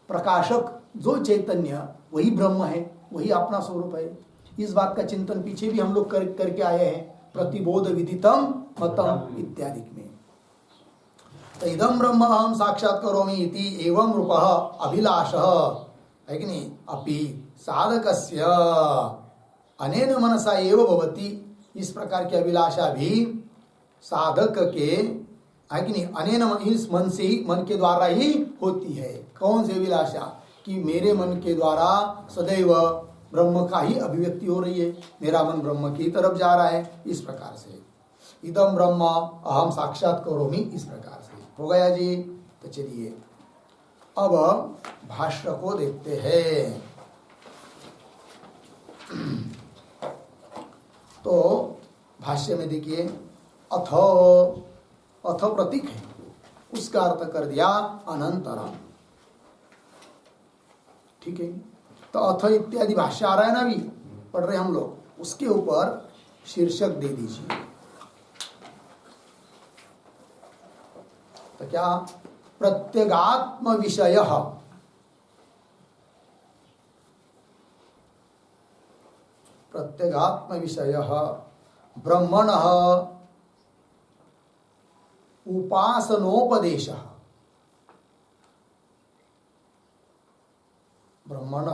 प्रकाशक जो चैतन्य, वही ब्रह्म है, वही अपना स्वरूप है। इस बात का चिंतन पीछे भी हम लोग करके आए हैं, प्रतिबोध विदितम मतम इत्यादि में। तो इदम ब्रह्म अहम साक्षात करोमि इति एवं रूपः अभिलाषः है कि नहीं? अपि साधकस्य अनेन मनसा एव भवति, इस प्रकार की अभिलाषा भी साधक के है कि नहीं? अनेन, इस मन से ही, मन के द्वारा ही होती है। कौन सी अभिलाषा? कि मेरे मन के द्वारा सदैव ब्रह्म का ही अभिव्यक्ति हो रही है, मेरा मन ब्रह्म की तरफ जा रहा है। इस प्रकार से इदम ब्रह्म अहम साक्षात करोमि, इस प्रकार से हो गया जी। तो चलिए अब भाष्य को देखते हैं। तो भाष्य में देखिए अथ, अथ प्रतीक है, उसका अर्थ कर दिया अनंतरम। ठीक है, तो अथ इत्यादि भाष्य आ रहा है ना, अभी पढ़ रहे हम लोग, उसके ऊपर शीर्षक दे दीजिए। तो क्या? प्रत्यगात्म विषय, प्रत्यगात्म विषय ब्रह्मण उपासनोपदेश, ब्रह्मण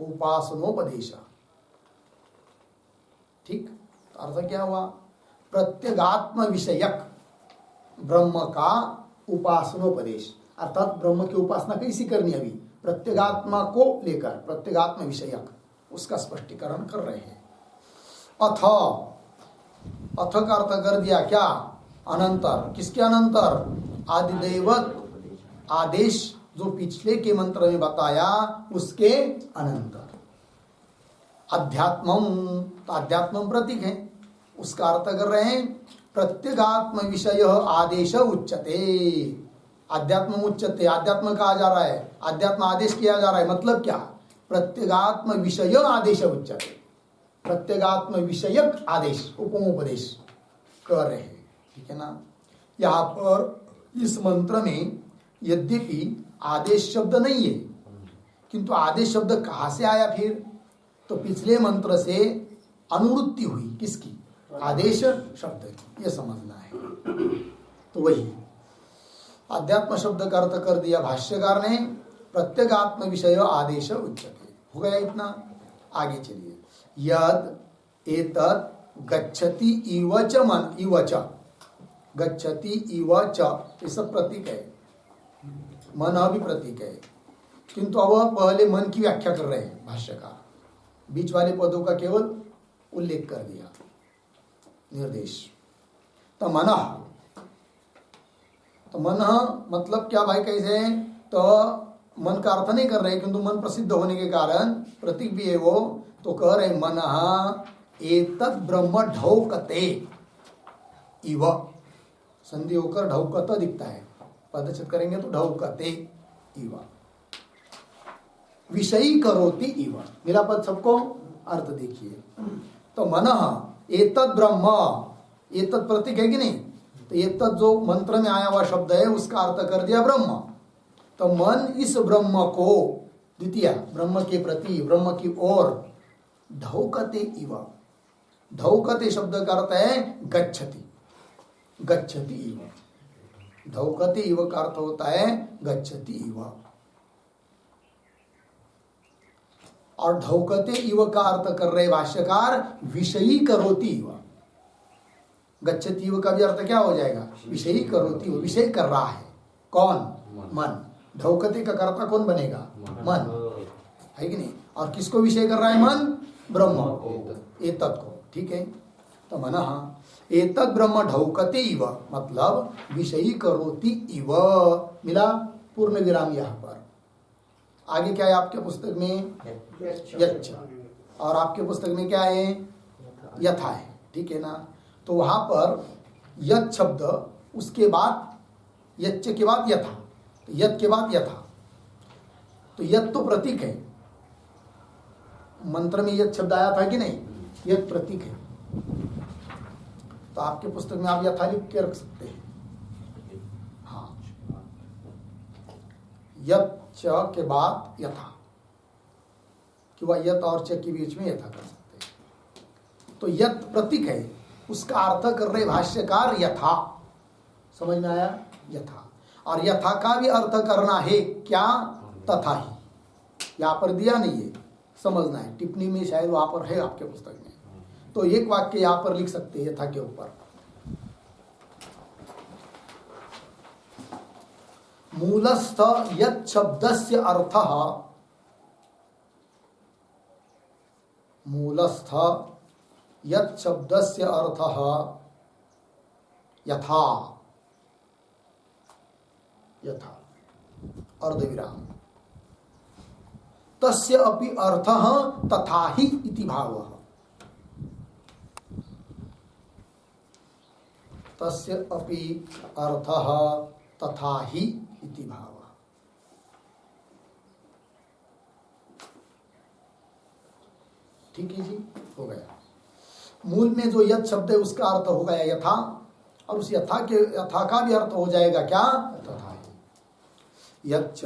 उपासनोपदेश। ठीक, अर्थ क्या हुआ? प्रत्यगात्म विषयक ब्रह्म का उपासनोपदेश, अर्थात ब्रह्म की उपासना कैसी करनी, अभी प्रत्यगात्मा को लेकर, प्रत्यगात्म विषयक, उसका स्पष्टीकरण कर रहे हैं। अथ अथ का अर्थ कर दिया क्या? अनंतर। किसके अनंतर? आदिदैवत आदेश जो पिछले के मंत्र में बताया उसके अनंतर। अध्यात्मम, तो अध्यात्मम प्रतीक है, उसका अर्थ कर रहे हैं प्रत्यगात्म विषय आदेश उच्चते। अध्यात्म उच्चते, अध्यात्म कहा जा रहा है, अध्यात्म आदेश किया जा रहा है, मतलब क्या? प्रत्यगात्म विषय आदेश उच्चते, प्रत्यगात्म विषयक आदेश, उपमोपदेश कर रहे हैं, ठीक है ना। यहाँ पर इस मंत्र में यद्यपि आदेश शब्द नहीं है, किंतु आदेश शब्द कहाँ से आया फिर? तो पिछले मंत्र से अनुवृत्ति हुई, किसकी? आदेश शब्द की, ये समझना है। तो वही अध्यात्म शब्द का अर्थ कर दिया भाष्यकार ने प्रत्यगात्म विषय आदेश उच्चते। हो गया इतना। आगे चलिए। यद एतत् गच्छति इव च मन, इव च, गच्छति इव च, ये सब प्रतीक है, मन भी प्रतीक है, किंतु अब पहले मन की व्याख्या कर रहे हैं भाष्यकार, बीच वाले पदों का केवल उल्लेख कर दिया, निर्देश। तो मन, तो मन मतलब क्या भाई? कैसे? तो मन का अर्थ नहीं कर रहे, किंतु मन प्रसिद्ध होने के कारण प्रतीक भी है वो, तो कह रहे मन एतत् ब्रह्म ढौकते इव, संधि होकर ढौकत दिखता है, पदच्छेद करेंगे तो ढौकते इव, विषयी करोति इव। मेरा पद सबको अर्थ देखिए। तो मन एतत् ब्रह्म, एतत् प्रतीक है कि नहीं? तो एतत् जो मंत्र में आया हुआ शब्द है उसका अर्थ कर दिया ब्रह्म। तो मन इस ब्रह्म को, द्वितीय ब्रह्म के प्रति, ब्रह्म की ओर ढौकते इव, ढौकते शब्द का अर्थ है गच्छति, गच्छति इव, ढौकते इव का अर्थ होता है गच्छति इव। और ढौकते इव का अर्थ कर रहे भाष्यकार विषयी करोति इव। गच्छति इव का भी अर्थ क्या हो जाएगा? विषयी करोति इव, विषय कर रहा है। कौन? मन। ढौकते का कर्ता कौन बनेगा? मन, है कि नहीं? और किसको विषय कर रहा है मन? ब्रह्म को, एतत् को, ठीक है। तो मन एतत् ब्रह्म ढौकते इव, मतलब विषयी करोति इव। मिला पूर्ण विराम यहाँ पर। आगे क्या है आपके पुस्तक में? यच्च, और आपके पुस्तक में क्या है? यथा है, ठीक है ना। तो वहां पर यत् शब्द, उसके बाद यच्च के बाद यथा, तो यत् के बाद यथा। तो यत् तो प्रतीक है, मंत्र में यत् शब्द आया था कि नहीं? यत् प्रतीक है। तो आपके पुस्तक में आप यथा लिख के रख सकते हैं। हाँ, यत् च के बाद यथा, कि वह यत् और च के बीच में यथा कर सकते हैं। तो यत् प्रतीक है, उसका अर्थ कर रहे भाष्यकार यथा। समझ में आया? यथा। और यथा का भी अर्थ करना है क्या? तथा ही। यहां पर दिया नहीं है, समझना है, टिप्पणी में शायद वहां पर है आपके पुस्तक में। तो एक वाक्य यहां पर लिख सकते हैं यथा के ऊपर। मूलस्थ यत् शब्दस्य अर्थः, मूलस्थ यत् शब्दस्य अर्थः यथा, यथा अर्धविराम, तस्य अपि अर्थः तथा ही इति भावः, तस्य अपि अर्थः तथा ही इति भावः। ठीक है जी, हो गया। मूल में जो यत् शब्द है उसका अर्थ हो गया यथा, और उस यथा के, यथा का भी अर्थ हो जाएगा क्या? तथा ही। यच्च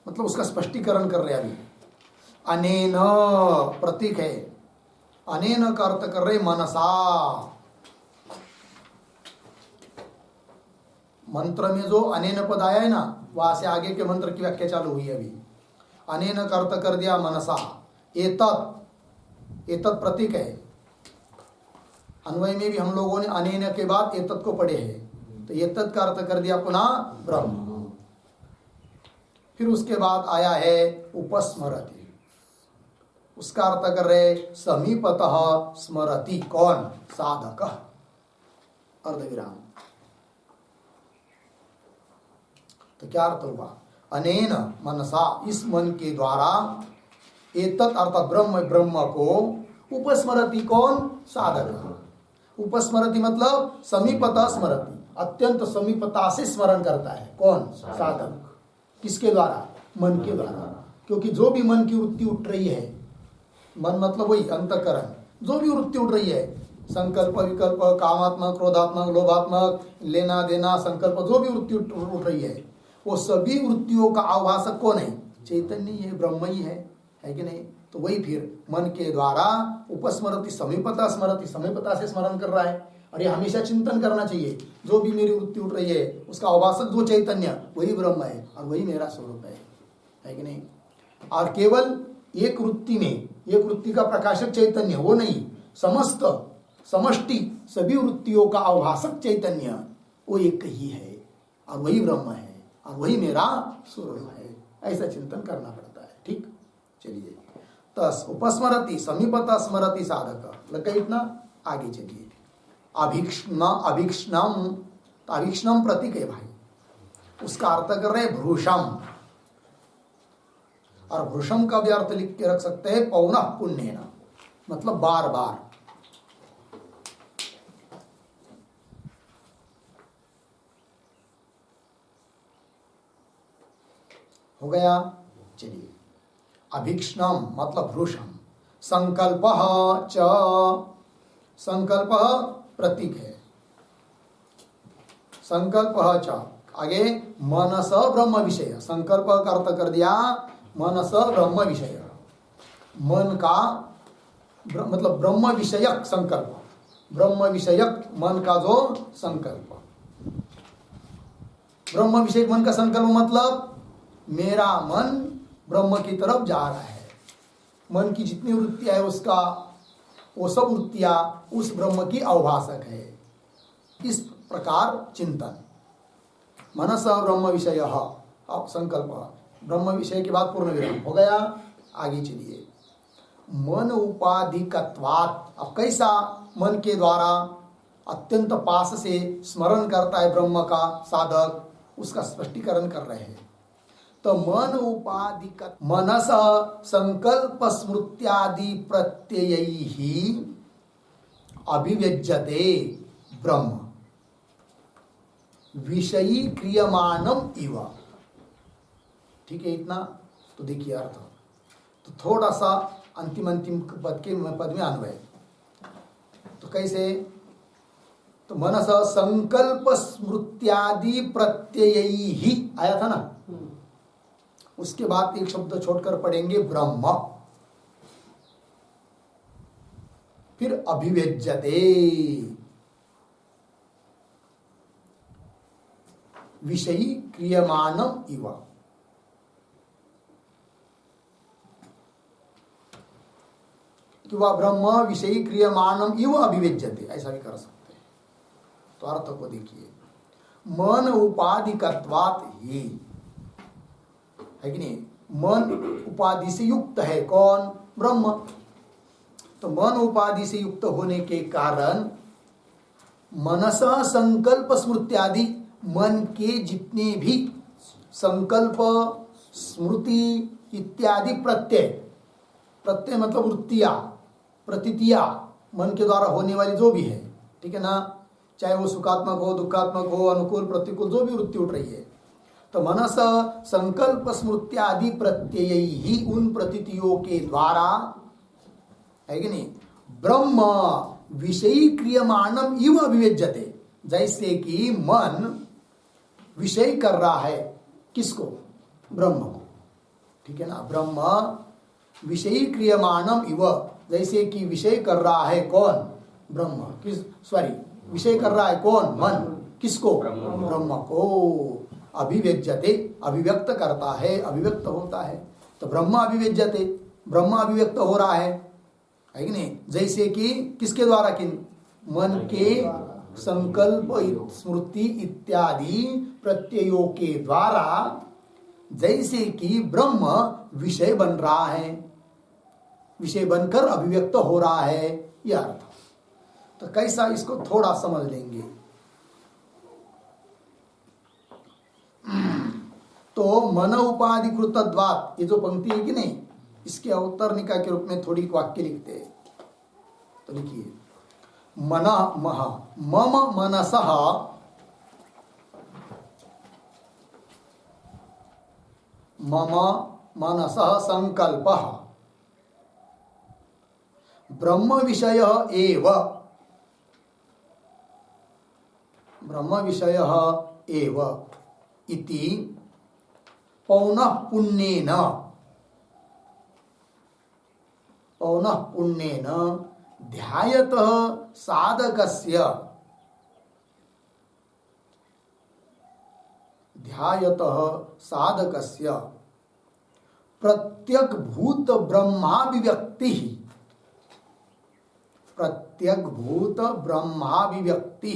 मतलब उसका स्पष्टीकरण कर रहे हैं अभी। अनेन प्रतीक है, अनेन का अर्थ कर रहे मनसा। मंत्र में जो अनेन पद आया है ना, वहां से आगे के मंत्र की व्याख्या चालू हुई अभी। अनेन का अर्थ कर दिया मनसा। एतत्, एतत् प्रतीक है। अन्वय में भी हम लोगों ने अनेन के बाद एतत् को पढ़े हैं। तो एतत् का अर्थ कर दिया पुनः ब्रह्म। फिर उसके बाद आया है उपस्मरति, उसका अर्थ कर रहे समीपतः स्मरति। कौन? साधक अर्धविराम। तो क्या अर्थ हुआ? अनेन मनसा, इस मन के द्वारा, एतत् अर्थात ब्रह्म को उपस्मरति कौन? साधक। उपस्मरति मतलब समीपता स्मरति, अत्यंत समीपता से स्मरण करता है। कौन? साधक। किसके द्वारा? मन के द्वारा। क्योंकि जो भी मन की वृत्ति उठ रही है, मन मतलब वही अंतःकरण, जो भी वृत्ति उठ रही है, संकल्प, विकल्प, कामात्मक, क्रोधात्मक, लोभात्मक, लेना देना संकल्प, जो भी वृत्ति उठ रही है, वो सभी वृत्तियों का आभासक कौन है? चैतन्य ही है, ब्रह्म ही है कि नहीं? तो वही फिर मन के द्वारा उपस्मरति, समीपता स्मरति, समीपता से स्मरण कर रहा है। और ये हमेशा चिंतन करना चाहिए, जो भी मेरी वृत्ति उठ रही है उसका आभासक जो चैतन्य, वही ब्रह्म है और वही मेरा स्वरूप है कि नहीं? और केवल एक वृत्ति में, एक वृत्ति का प्रकाशक चैतन्य वो नहीं, समस्त समष्टि सभी वृत्तियों का आभासक चैतन्य वो एक ही है और वही ब्रह्म है और वही मेरा स्वरूप है। ऐसा चिंतन करना पड़ता है। ठीक, चलिए। तस् उपस्मरति, समीपता स्मरति साधक, लगा इतना? आगे चलिए। अभीक्ष्णम, तो अभीक्ष्णम प्रतीक है भाई, उसका अर्थ कर रहे भ्रूषम। और भ्रूषम का भी अर्थ लिख के रख सकते हैं पौनः पुण्येन, मतलब बार बार। हो गया? चलिए। अभीक्ष्णम मतलब भ्रूषम। संकल्पः च, संकल्प प्रतीक है। संकल्पः च, आगे मनस ब्रह्म विषय, संकल्प का अर्थ कर दिया मनस ब्रह्म विषय, मन का मतलब ब्रह्म विषयक संकल्प, ब्रह्म विषयक मन का जो संकल्प। ब्रह्म विषयक मन का संकल्प मतलब मेरा मन ब्रह्म की तरफ जा रहा है। मन की जितनी वृत्तियां है उसका, वो सब वृत्तियां उस ब्रह्म की अवभाषक है। इस प्रकार चिंतन। मनस ब्रह्म विषय, अब संकल्प, ब्रह्म विषय के बाद पूर्ण विराम हो गया। आगे चलिए। मन उपाधिकत्वात्, अब कैसा मन के द्वारा अत्यंत पास से स्मरण करता है ब्रह्म का साधक, उसका स्पष्टीकरण कर रहे हैं। तो मन उपाधिक, मनस संकल्प स्मृत्यादि प्रत्ययैहि अभिव्यज्यते ब्रह्म विषयी क्रियमाणम इव। ठीक है इतना? तो देखिए अर्थ, तो थोड़ा सा अंतिम पद में अन्वय। तो कैसे? तो मनस संकल्प स्मृत्यादि प्रत्ययैहि आया था ना, उसके बाद एक शब्द छोड़कर पढ़ेंगे ब्रह्म, फिर अभिव्यज्यते विषयी क्रियमाणम इव। कि वह ब्रह्म विषयी क्रियमाणम इव अभिव्यज्यते, ऐसा भी कर सकते हैं। तो अर्थ को देखिए, मन उपाधिकत्वात् ही, है कि नहीं? मन उपाधि से युक्त है, कौन? ब्रह्म। तो मन उपाधि से युक्त होने के कारण मनसा संकल्प स्मृत्यादि, मन के जितने भी संकल्प, स्मृति इत्यादि प्रत्यय, प्रत्यय मतलब वृत्तियां, प्रतीतियां, मन के द्वारा होने वाली जो भी है, ठीक है ना? चाहे वो सुखात्मक हो, दुखात्मक हो, अनुकूल प्रतिकूल, जो भी वृत्ति उठ रही है, तो मनस संकल्प स्मृत्यादि प्रत्यय ही, उन प्रतीतियों के द्वारा, है कि नहीं, ब्रह्म विषयी क्रियमाणम इव अभिव्यज्यते। जैसे कि मन विषय कर रहा है किसको? ब्रह्म को, ठीक है ना? ब्रह्म विषयी क्रियमाणम इव, जैसे कि विषय कर रहा है कौन? ब्रह्म। किस, सॉरी, विषय कर रहा है कौन? मन। किसको? ब्रह्म को। अभिव्यज्यते, अभिव्यक्त करता है, अभिव्यक्त होता है। तो ब्रह्म अभिव्यज्यते, ब्रह्म अभिव्यक्त हो रहा है कि नहीं? जैसे कि किसके द्वारा? किन? मन के संकल्प स्मृति इत्यादि प्रत्ययों के द्वारा, जैसे कि ब्रह्म विषय बन रहा है, विषय बनकर अभिव्यक्त हो रहा है, यह अर्थ। तो कैसा, इसको थोड़ा समझ लेंगे। तो मन उपाधिकृतत्वात्, ये जो पंक्ति है कि नहीं, इसके अवतरणिका के रूप में थोड़ी वाक्य लिखते हैं। तो लिखिए, मन महा मम मनसः मम मनसः संकल्पः ब्रह्म विषयः एव, ब्रह्म विषयः एव इति पौनः पुण्येन, पौनः पुण्येन ध्यायतः साधकस्य, ध्यायतः साधकस्य प्रत्यग्भूत ब्रह्माभिव्यक्ति, प्रत्यग्भूत ब्रह्माभिव्यक्ति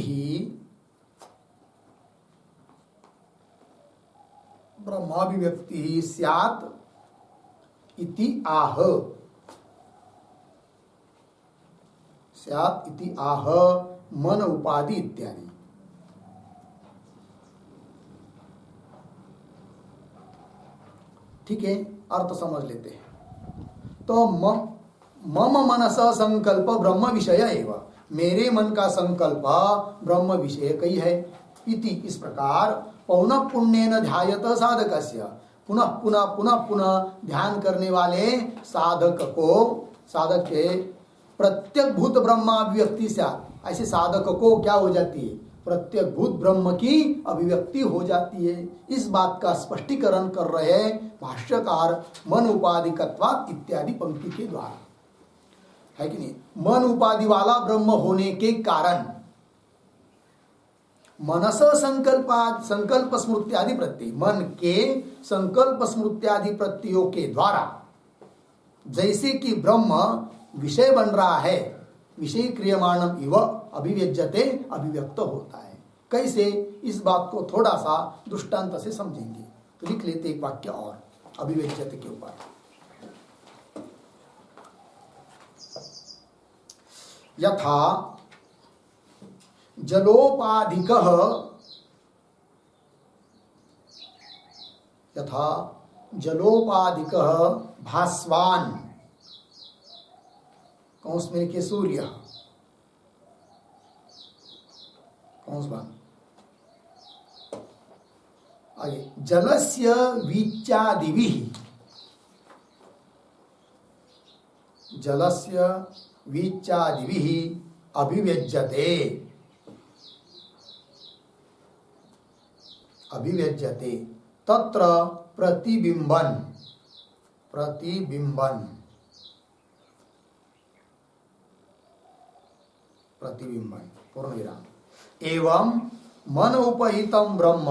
ब्रह्माभिव्यक्ति स्यात् इति आह, स्यात् इति आह मन उपाधि इत्यादि। ठीक है, अर्थ समझ लेते हैं। तो मम मनस संकल्प ब्रह्म विषय एव, मेरे मन का संकल्प ब्रह्म विषय कई है। इति, इस प्रकार पौनः पुण्येन ध्यायत साधकस्य, पुनः पुनः पुनः पुनः ध्यान करने वाले साधक को, साधक के प्रत्यग्भूत ब्रह्माभिव्यक्ति से, ऐसे साधक को क्या हो जाती है, प्रत्यग्भूत ब्रह्म की अभिव्यक्ति हो जाती है। इस बात का स्पष्टीकरण कर रहे हैं भाष्यकार मन उपाधिकत्वात् इत्यादि पंक्ति के द्वारा, है कि नहीं। मन उपाधि वाला ब्रह्म होने के कारण मनस संकल्प स्मृत्यादि प्रत्यय, मन के संकल्प स्मृत्यादि प्रत्ययों के द्वारा जैसे कि ब्रह्म विषय बन रहा है, विषय क्रियमाणम इव अभिव्यज्यते, अभिव्यक्त होता है। कैसे, इस बात को थोड़ा सा दृष्टांत से समझेंगे। तो लिख लेते एक वाक्य और अभिव्यज्यते के ऊपर। यथा जलोपाधिकः, यथा जलोपाधिकः भास्वान्, कौंस में लिखिए सूर्य, कौंस बान आगे, जलस्य वीच्यादिभिः, जलस्य वीच्यादिभिः अभिव्यज्यते, अभिव्यज्यते तत्र प्रतिबिंबन, प्रतिबिंबन, प्रतिबिंबन पूर्ण विराम, एवं मन उपहितम ब्रह्म,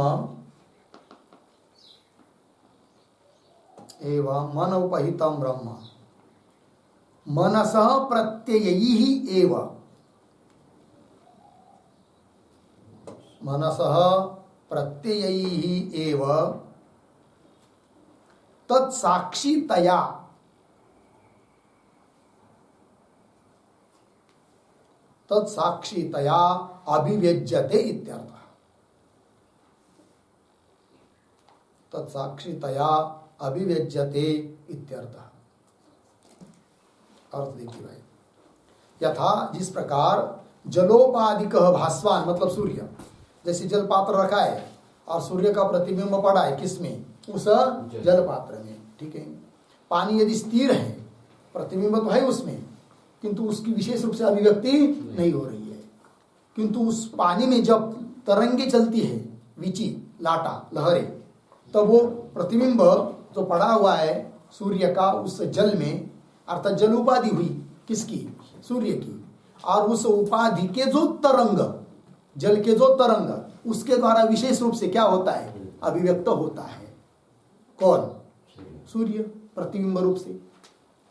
एवं मन उपहितम ब्रह्म मनसः प्रत्ययैः एव, मनसः प्रत्ययैः एव तत्साक्षितया, तत्साक्षितया अभिव्यज्यते इत्यर्थः, तत्साक्षितया अभिव्यज्यते इत्यर्थः। अर्थ देखिए भाई, यथा जिस प्रकार जलोपाधिकः भास्वान मतलब सूर्य, जैसे जल पात्र रखा है और सूर्य का प्रतिबिंब पड़ा है किसमें, उस जल पात्र में। ठीक है, पानी यदि स्थिर है, प्रतिबिंब तो है उसमें, किंतु उसकी विशेष रूप से अभिव्यक्ति नहीं हो रही है। किंतु उस पानी में जब तरंगे चलती है, विची लाटा लहरें, तब वो प्रतिबिंब जो पड़ा हुआ है सूर्य का उस जल में, अर्थात जल उपाधि हुई किसकी, सूर्य की, और उस उपाधि के जो तरंग, जल के जो तरंग, उसके द्वारा विशेष रूप से क्या होता है, अभिव्यक्त होता है। कौन, सूर्य, प्रतिबिंब रूप से।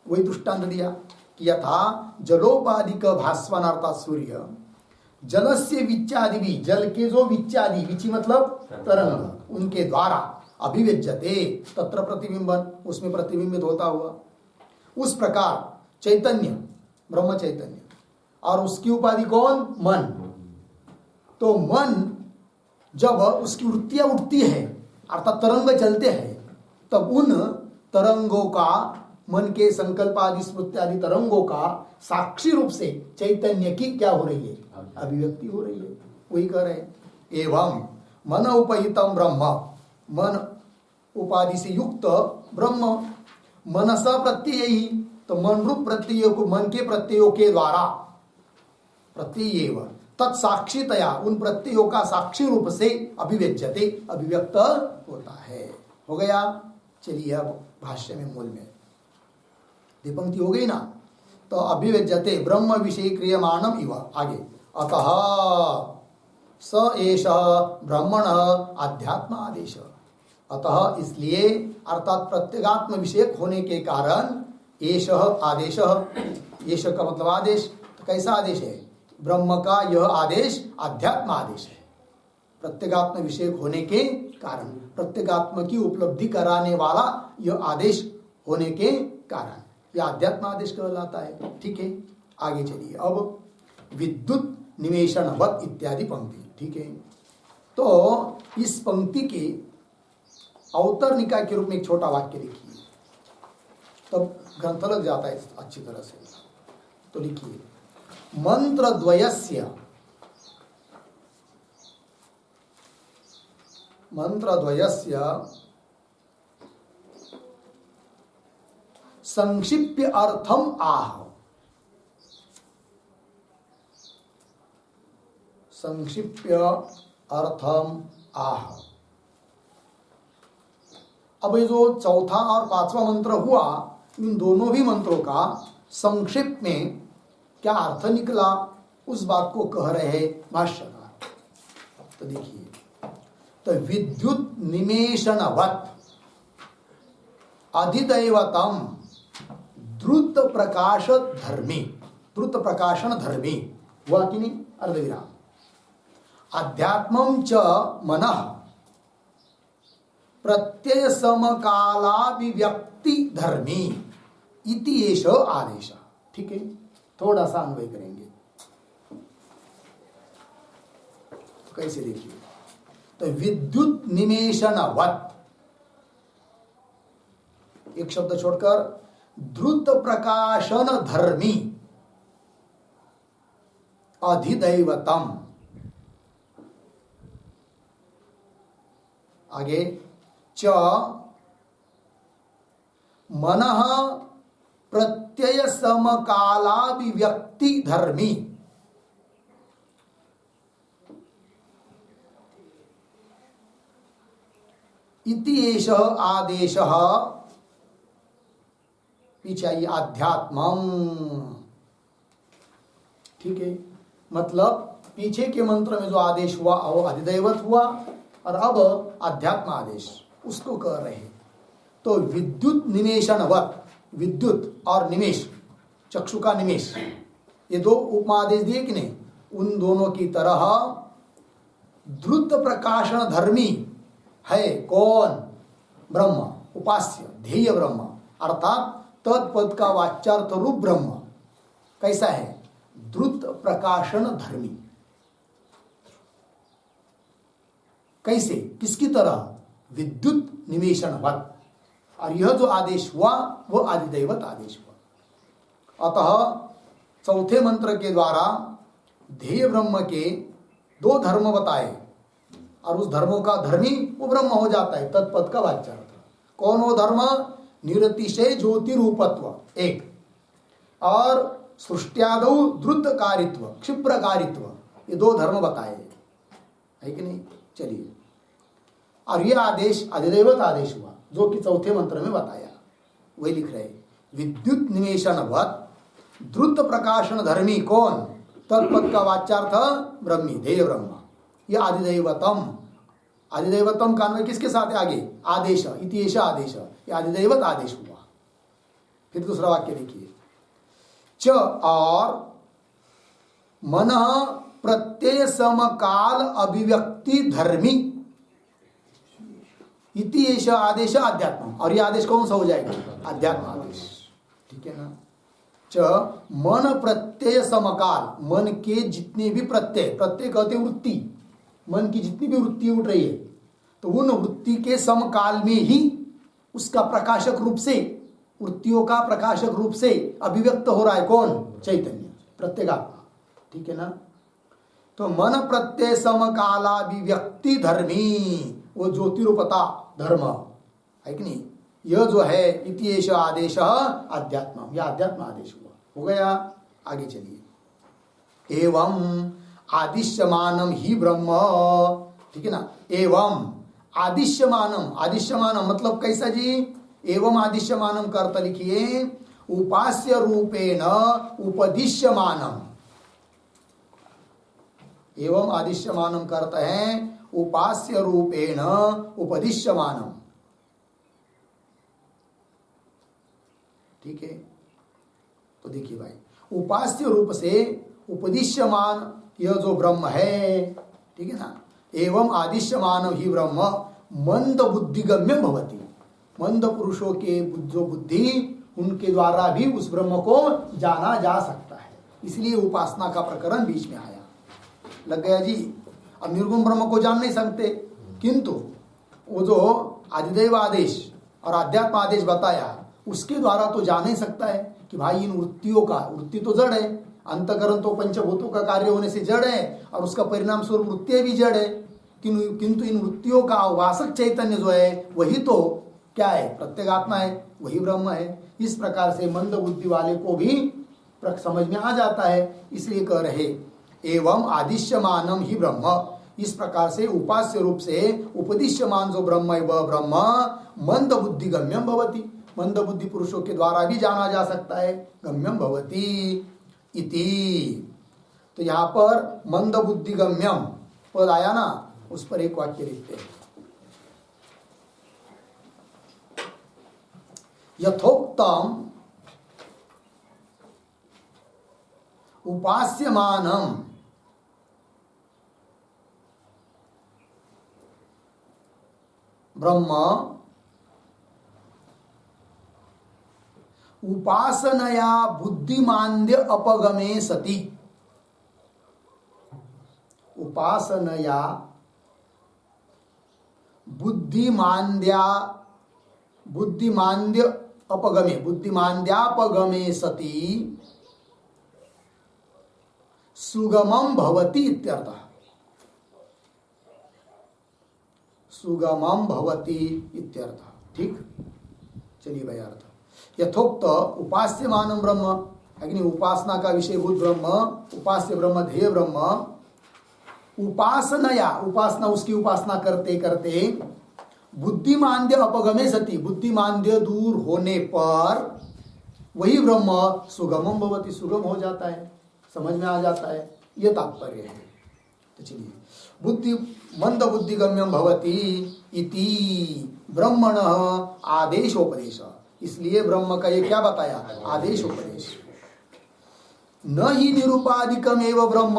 वही दृष्टांत दिया कि यथा जलोपाधिक भास्वन अर्थात सूर्य, जलस्य विच्चादि भी, जल के जो विच्चादि, विचि मतलब तरंग, उनके द्वारा अभिव्यज्यते तत्र प्रतिबिंबन, उसमें प्रतिबिंबित होता हुआ। उस प्रकार चैतन्य, ब्रह्म चैतन्य और उसकी उपाधि कौन? मन। तो मन जब उसकी वृत्तियां उठती है अर्थात तरंग चलते हैं, तब उन तरंगों का, मन के संकल्प आदि स्मृति आदि तरंगों का साक्षी रूप से चैतन्य की क्या हो रही है? अभिव्यक्ति हो रही है। वही कह रहे हैं एवं मन उपहितम ब्रह्म, मन उपाधि से युक्त ब्रह्म, मनसा प्रत्यय ही, तो मन रूप प्रत्यय को, मन के प्रत्ययों के द्वारा, प्रत्यय तत्साक्षीतया, उन प्रत्ययों का साक्षी रूप से अभिव्यज्यते, अभिव्यक्त होता है। हो गया। चलिए अब भाष्य में मूल में पंक्ति हो गई ना। तो अभिव्यज्यते ब्रह्म विषय क्रियमाणम इव, आगे अतः स एष ब्रह्मण आध्यात्म आदेश, अतः इसलिए अर्थात प्रत्यगात्म विषयक होने के कारण एष आदेश, एष का मतलब आदेश, तो कैसा आदेश है? ब्रह्म का यह आदेश आध्यात्म आदेश है। प्रत्यगात्म विषयक होने के कारण, प्रत्यगात्म की उपलब्धि कराने वाला यह आदेश होने के कारण यह अध्यात्म आदेश कहलाता है। ठीक है, आगे चलिए। अब विद्युत निवेशनवत इत्यादि पंक्ति। ठीक है, तो इस पंक्ति के अवतर निकाय के रूप में एक छोटा वाक्य लिखिए, तब ग्रंथ लग जाता है अच्छी तरह से। तो लिखिए मंत्रद्वयस्य संक्षिप्य अर्थम आह, संक्षिप्य अर्थम आह। अब ये जो चौथा और पांचवा मंत्र हुआ, इन दोनों भी मंत्रों का संक्षिप्त में क्या अर्थ निकला, उस बात को कह रहे हैं भाष्यकार। तो देखिए, तो विद्युत निमेषणवत अधिदैवतम द्रुत प्रकाश धर्मी, द्रुत प्रकाशन धर्मी हुआ कि नहीं? अर्धविराम। अध्यात्मं च मनः प्रत्यय समकालाभिव्यक्ति धर्मी इति एष आदेश। ठीक है, थोड़ा सा अन्वय करेंगे। तो कैसे देखिए, तो विद्युत निमेषणवत, एक शब्द छोड़कर द्रुत प्रकाशन धर्मी अधिदैवतम, आगे च मनः प्रत्यय समकालाभिव्यक्ति धर्मी इति एष आदेशः, पीछे आइए, आध्यात्मम। ठीक है, मतलब पीछे के मंत्र में जो आदेश हुआ वो अधिदैवत हुआ, और अब अध्यात्म आदेश उसको कह रहे हैं। तो विद्युत निमेषणवत, विद्युत और निमेष, चक्षु का निमेष, ये दो उपमा आदेश दिए कि नहीं? उन दोनों की तरह द्रुत प्रकाशन धर्मी है कौन? ब्रह्म, उपास्य ध्येय ब्रह्म, अर्थात तत्पद का वाच्यार्थ रूप ब्रह्म कैसा है? द्रुत प्रकाशन धर्मी। कैसे, किसकी तरह? विद्युत निमेषणवत। और यह जो आदेश हुआ वो आदिदैवत आदेश हुआ। अतः चौथे मंत्र के द्वारा ध्येय ब्रह्म के दो धर्म बताए, और उस धर्मों का धर्मी वो ब्रह्म हो जाता है, तत्पद का वाच्यार्थ। कौन वो धर्म? निरतिशय ज्योति रूपत्व एक, और सृष्ट्यादौ द्रुत कारित्व, क्षिप्र कारित्व, ये दो धर्म बताए है कि नहीं? चलिए, और यह आदेश अधिदैवत आदेश हुआ जो कि चौथे मंत्र में बताया, वही लिख रहे। विद्युत निमेषणवत द्रुत प्रकाशन धर्मी कौन? तत्पद का वाच्यार्थ ब्रह्मी, ध्येय ब्रह्म। यह आदिदैवतम, आदिदैवतम का अन्वय किसके साथ है? आगे आदेश, इति एष आदेश, यह आदिदैवत आदेश हुआ। फिर दूसरा वाक्य देखिए, च और मन प्रत्यय समकाल अभिव्यक्ति धर्मी इति एष आदेश अध्यात्म, और यह आदेश कौन सा हो जाएगा? अध्यात्म आदेश। ठीक है ना? च मन प्रत्यय समकाल, मन के जितने भी प्रत्यय, प्रत्यय कहते वृत्ति, मन की जितनी भी वृत्ति उठ रही है तो उन वृत्ति के समकाल में ही उसका प्रकाशक रूप से, वृत्तियों का प्रकाशक रूप से अभिव्यक्त हो रहा है कौन? चैतन्य, प्रत्येगात्मा। ठीक है ना? तो मन प्रत्यय समकालाभिव्यक्ति धर्मी, वो ज्योतिरूपता धर्म है कि नहीं, यह जो है इतिएष आदेश अध्यात्म, यह अध्यात्म आदेश हुआ। हो गया? आगे चलिए। एवं आदिश्यमानम ही ब्रह्म, ठीक है ना? एवं आदिश्यमानम, आदिश्यमानम मतलब कैसा जी? एवं आदिश्यमानम का अर्थ लिखिए उपास्य रूपेण उपदिश्यमानम। एवं आदिश्यमानम का अर्थ है उपास्य रूपेण उपदिश्यमानम। ठीक है? तो देखिए भाई, उपास्य रूप से उपदिश्यमान यह जो ब्रह्म है, ठीक है ना? एवं आदिश्यमान ही ब्रह्म मंद बुद्धिगम्य भवति, मंद पुरुषों के जो बुद्धि, उनके द्वारा भी उस ब्रह्म को जाना जा सकता है। इसलिए उपासना का प्रकरण बीच में आया। लग गया जी? अब निर्गुण ब्रह्म को जान नहीं सकते, किंतु वो जो आदिदेव आदेश और अध्यात्म आदेश बताया उसके द्वारा तो जान ही सकता है कि भाई इन वृत्तियों का, वृत्ति तो जड़ है, अंतकरण तो पंचभूतों का कार्य होने से जड़ है और उसका परिणाम स्वरूप वृत्तियां भी जड़ है, किंतु इन वृत्तियों का वासक चैतन्य जो है वही तो क्या है? प्रत्येगात्मा है, वही ब्रह्म है। इस प्रकार से मंद बुद्धि वाले को भी समझ में आ जाता है। इसलिए कह रहे एवं आदिश्यमानम ही ब्रह्म, इस प्रकार से उपास्य रूप से उपदिश्यमान जो ब्रह्म है वह ब्रह्म मंद बुद्धि गम्यम भवति, मंद बुद्धि पुरुषों के द्वारा भी जाना जा सकता है। गम्यम भवति इति, तो यहाँ पर मंद बुद्धि गम्यम पद आया ना, उस पर एक वाक्य लिखते हैं। यथोक्तम उपास्यमानम ब्रह्म उपासनया बुद्धिमान्द्य अपगमे सति, उपासनया बुद्धिमान्द्य अपगमे, बुद्धिमान्द्यापगमे सति सुगमं भवति इत्यर्थः, सुगमं भवति इत्यर्थः। ठीक? चलिए भाई, अर्थ यथोक्त उपास्यमानम ब्रह्म है कि नहीं, उपासना का विषयभूत ब्रह्म, उपास्य ब्रह्म, ध्येय ब्रह्म, उपासनया, उपासना उसकी उपासना करते करते बुद्धिमान्द्य अपगमे सति, बुद्धिमान्द्य दूर होने पर वही ब्रह्म सुगमम भवति, सुगम हो जाता है, समझ में आ जाता है। यह तात्पर्य है। तो चलिए, बुद्धि मंद बुद्धिगम्यम भवति इति ब्रह्मणः आदेशोपदेश, इसलिए ब्रह्म का ये क्या बताया? आदेशोपदेश। न ही निरुपाधिकम एव ब्रह्म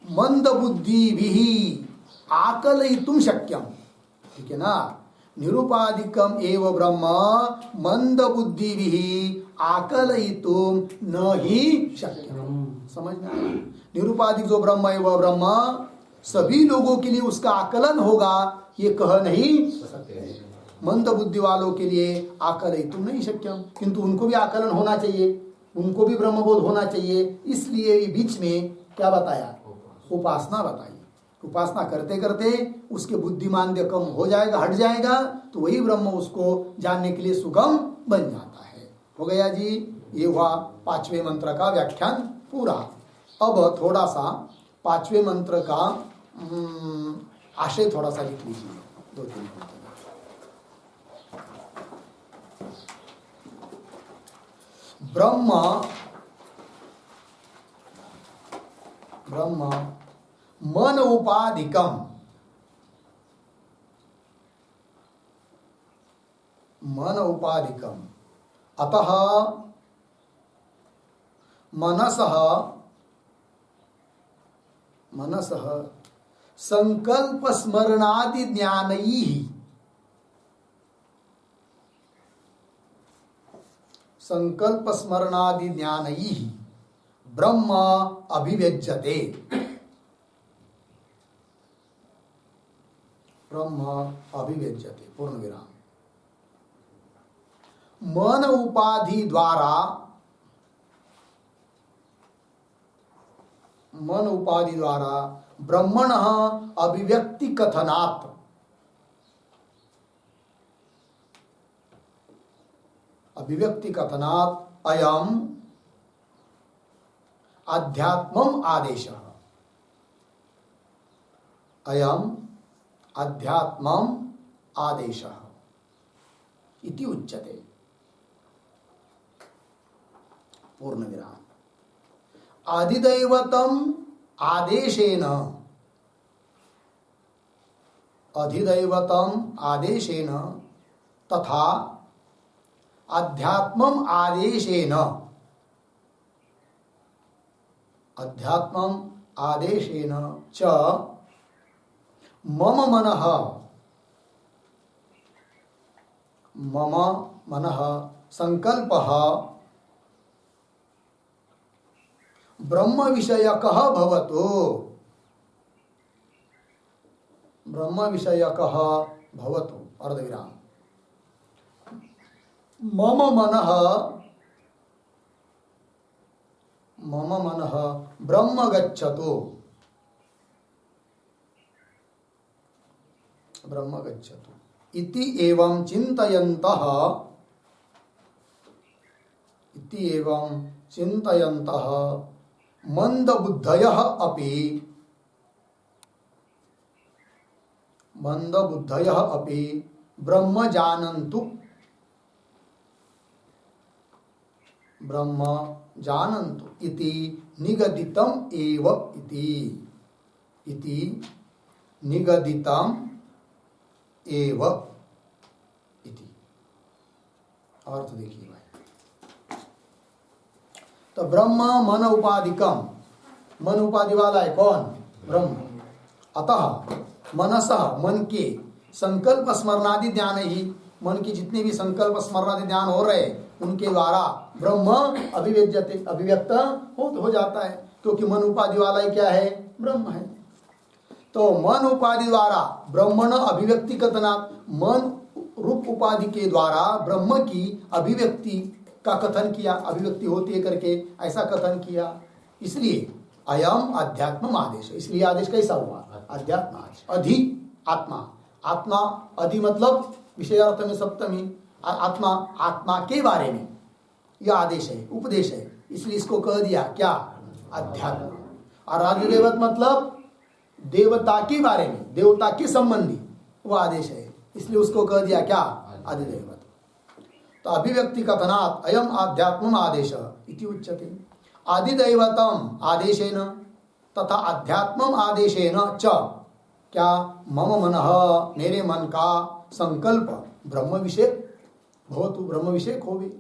मंद बुद्धि भी आकलयितुम शक्यम, ठीक है ना? निरुपाधिकम एव ब्रह्म मंद बुद्धि भी आकलयितुम न ही शक्यम। समझ में आया? निरुपाधिक जो ब्रह्म है वह ब्रह्म सभी लोगों के लिए उसका आकलन होगा, ये कह नहीं सकते। मंद बुद्धि वालों के लिए आकलयितुम नहीं शक्यम, किंतु उनको भी आकलन होना चाहिए, उनको भी ब्रह्मबोध होना चाहिए। इसलिए बीच में क्या बताया? उपासना बताई। उपासना करते करते उसके बुद्धिमान्द्य कम हो जाएगा, हट जाएगा, तो वही ब्रह्म उसको जानने के लिए सुगम बन जाता है। हो गया जी? ये हुआ पांचवें मंत्र का व्याख्यान पूरा। अब थोड़ा सा पांचवें मंत्र का आशय थोड़ा सा लिख लीजिए, 2-3 मिनट। ब्रह्म मन उपाधिकम, मन उपाधिकम, अतः मनसः संकल्प स्मरणादि ज्ञानैः, संकल्प स्मरणादि ज्ञानैः ब्रह्म अभिव्यज्यते। ब्रह्म अभिव्यज्यते पूर्ण विराम। मन उपाधि द्वारा ब्रह्मणः अभिव्यक्ति कथनात् अयम अध्यात्मम् आदेशः। अयम अध्यात्मम् आदेशः इति उच्यते। पूर्ण विराम। अधिदैवतम् आदेशेन तथा अध्यात्मम् आदेशेन च मम मनः संकल्पः ब्रह्म विषयकः भवतु। अर्धविराम। मम मनः ब्रह्म गच्छतु। इति एवं चिन्तयन्तः मंदबुद्धयः अपि ब्रह्म जानन्तु इति निगदितम् एव इति अर्थ देखिए भाई। तो ब्रह्म मन उपाधि वाला है कौन? ब्रह्म। अतः मनसः मन के संकल्प स्मरणादि ज्ञान ही, मन की जितने भी संकल्प स्मरणादि ज्ञान हो रहे उनके द्वारा ब्रह्म अभिव्यक्त हो जाता है, क्योंकि मन उपाधि वाला ही क्या है? ब्रह्म है। तो मन उपाधि द्वारा ब्रह्मण अभिव्यक्ति कथना, मन रूप उपाधि के द्वारा ब्रह्म की अभिव्यक्ति का कथन किया, अभिव्यक्ति होती है करके ऐसा कथन किया। इसलिए अयम अध्यात्म आदेश, इसलिए आदेश कैसा हुआ? अध्यात्म आदेश। अधि आत्मा अधि मतलब विषयार्थ में सप्तमी, आत्मा के बारे में यह आदेश है, उपदेश है, इसलिए इसको कह दिया क्या? अध्यात्म। और अधिदेवत मतलब देवता के बारे में, देवता के संबंधी वो आदेश है, इसलिए उसको कह दिया क्या? अधिदेवत। तो अभिव्यक्ति कथनात् अयम आध्यात्म आदेश इति उच्यते। अधिदैवतम आदेशेन तथा अध्यात्म आदेशेन च क्या? मम मनः, मेरे मन का संकल्प ब्रह्म विषय भवतु, ब्रह्म विषय होवे।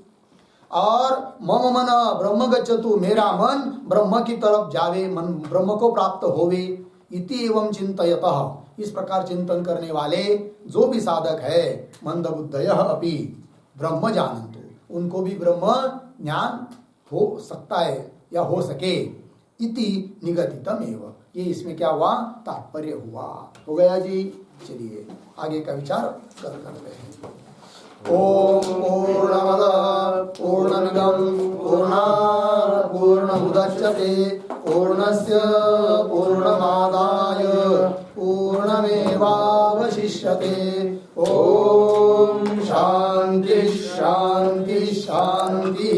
और मम मन ब्रह्म गच्छतु, मेरा मन ब्रह्म की तरफ जावे, मन ब्रह्म को प्राप्त होवे। इति एवं चिंतयतः, इस प्रकार चिंतन करने वाले जो भी साधक है, मंदबुद्धयः अपि ब्रह्म जानन्तु, उनको भी ब्रह्म ज्ञान हो सकता है या हो सके। इति निगदितम एव, ये इसमें क्या हुआ? तात्पर्य हुआ। हो गया जी। चलिए आगे का विचार करते हैं। ओम पूर्णमदः पूर्णमिदं पूर्णात् पूर्णमुदच्यते पूर्णस्य पूर्णमादाय पूर्णमेवावशिष्यते। ओम शांति शांति शांति।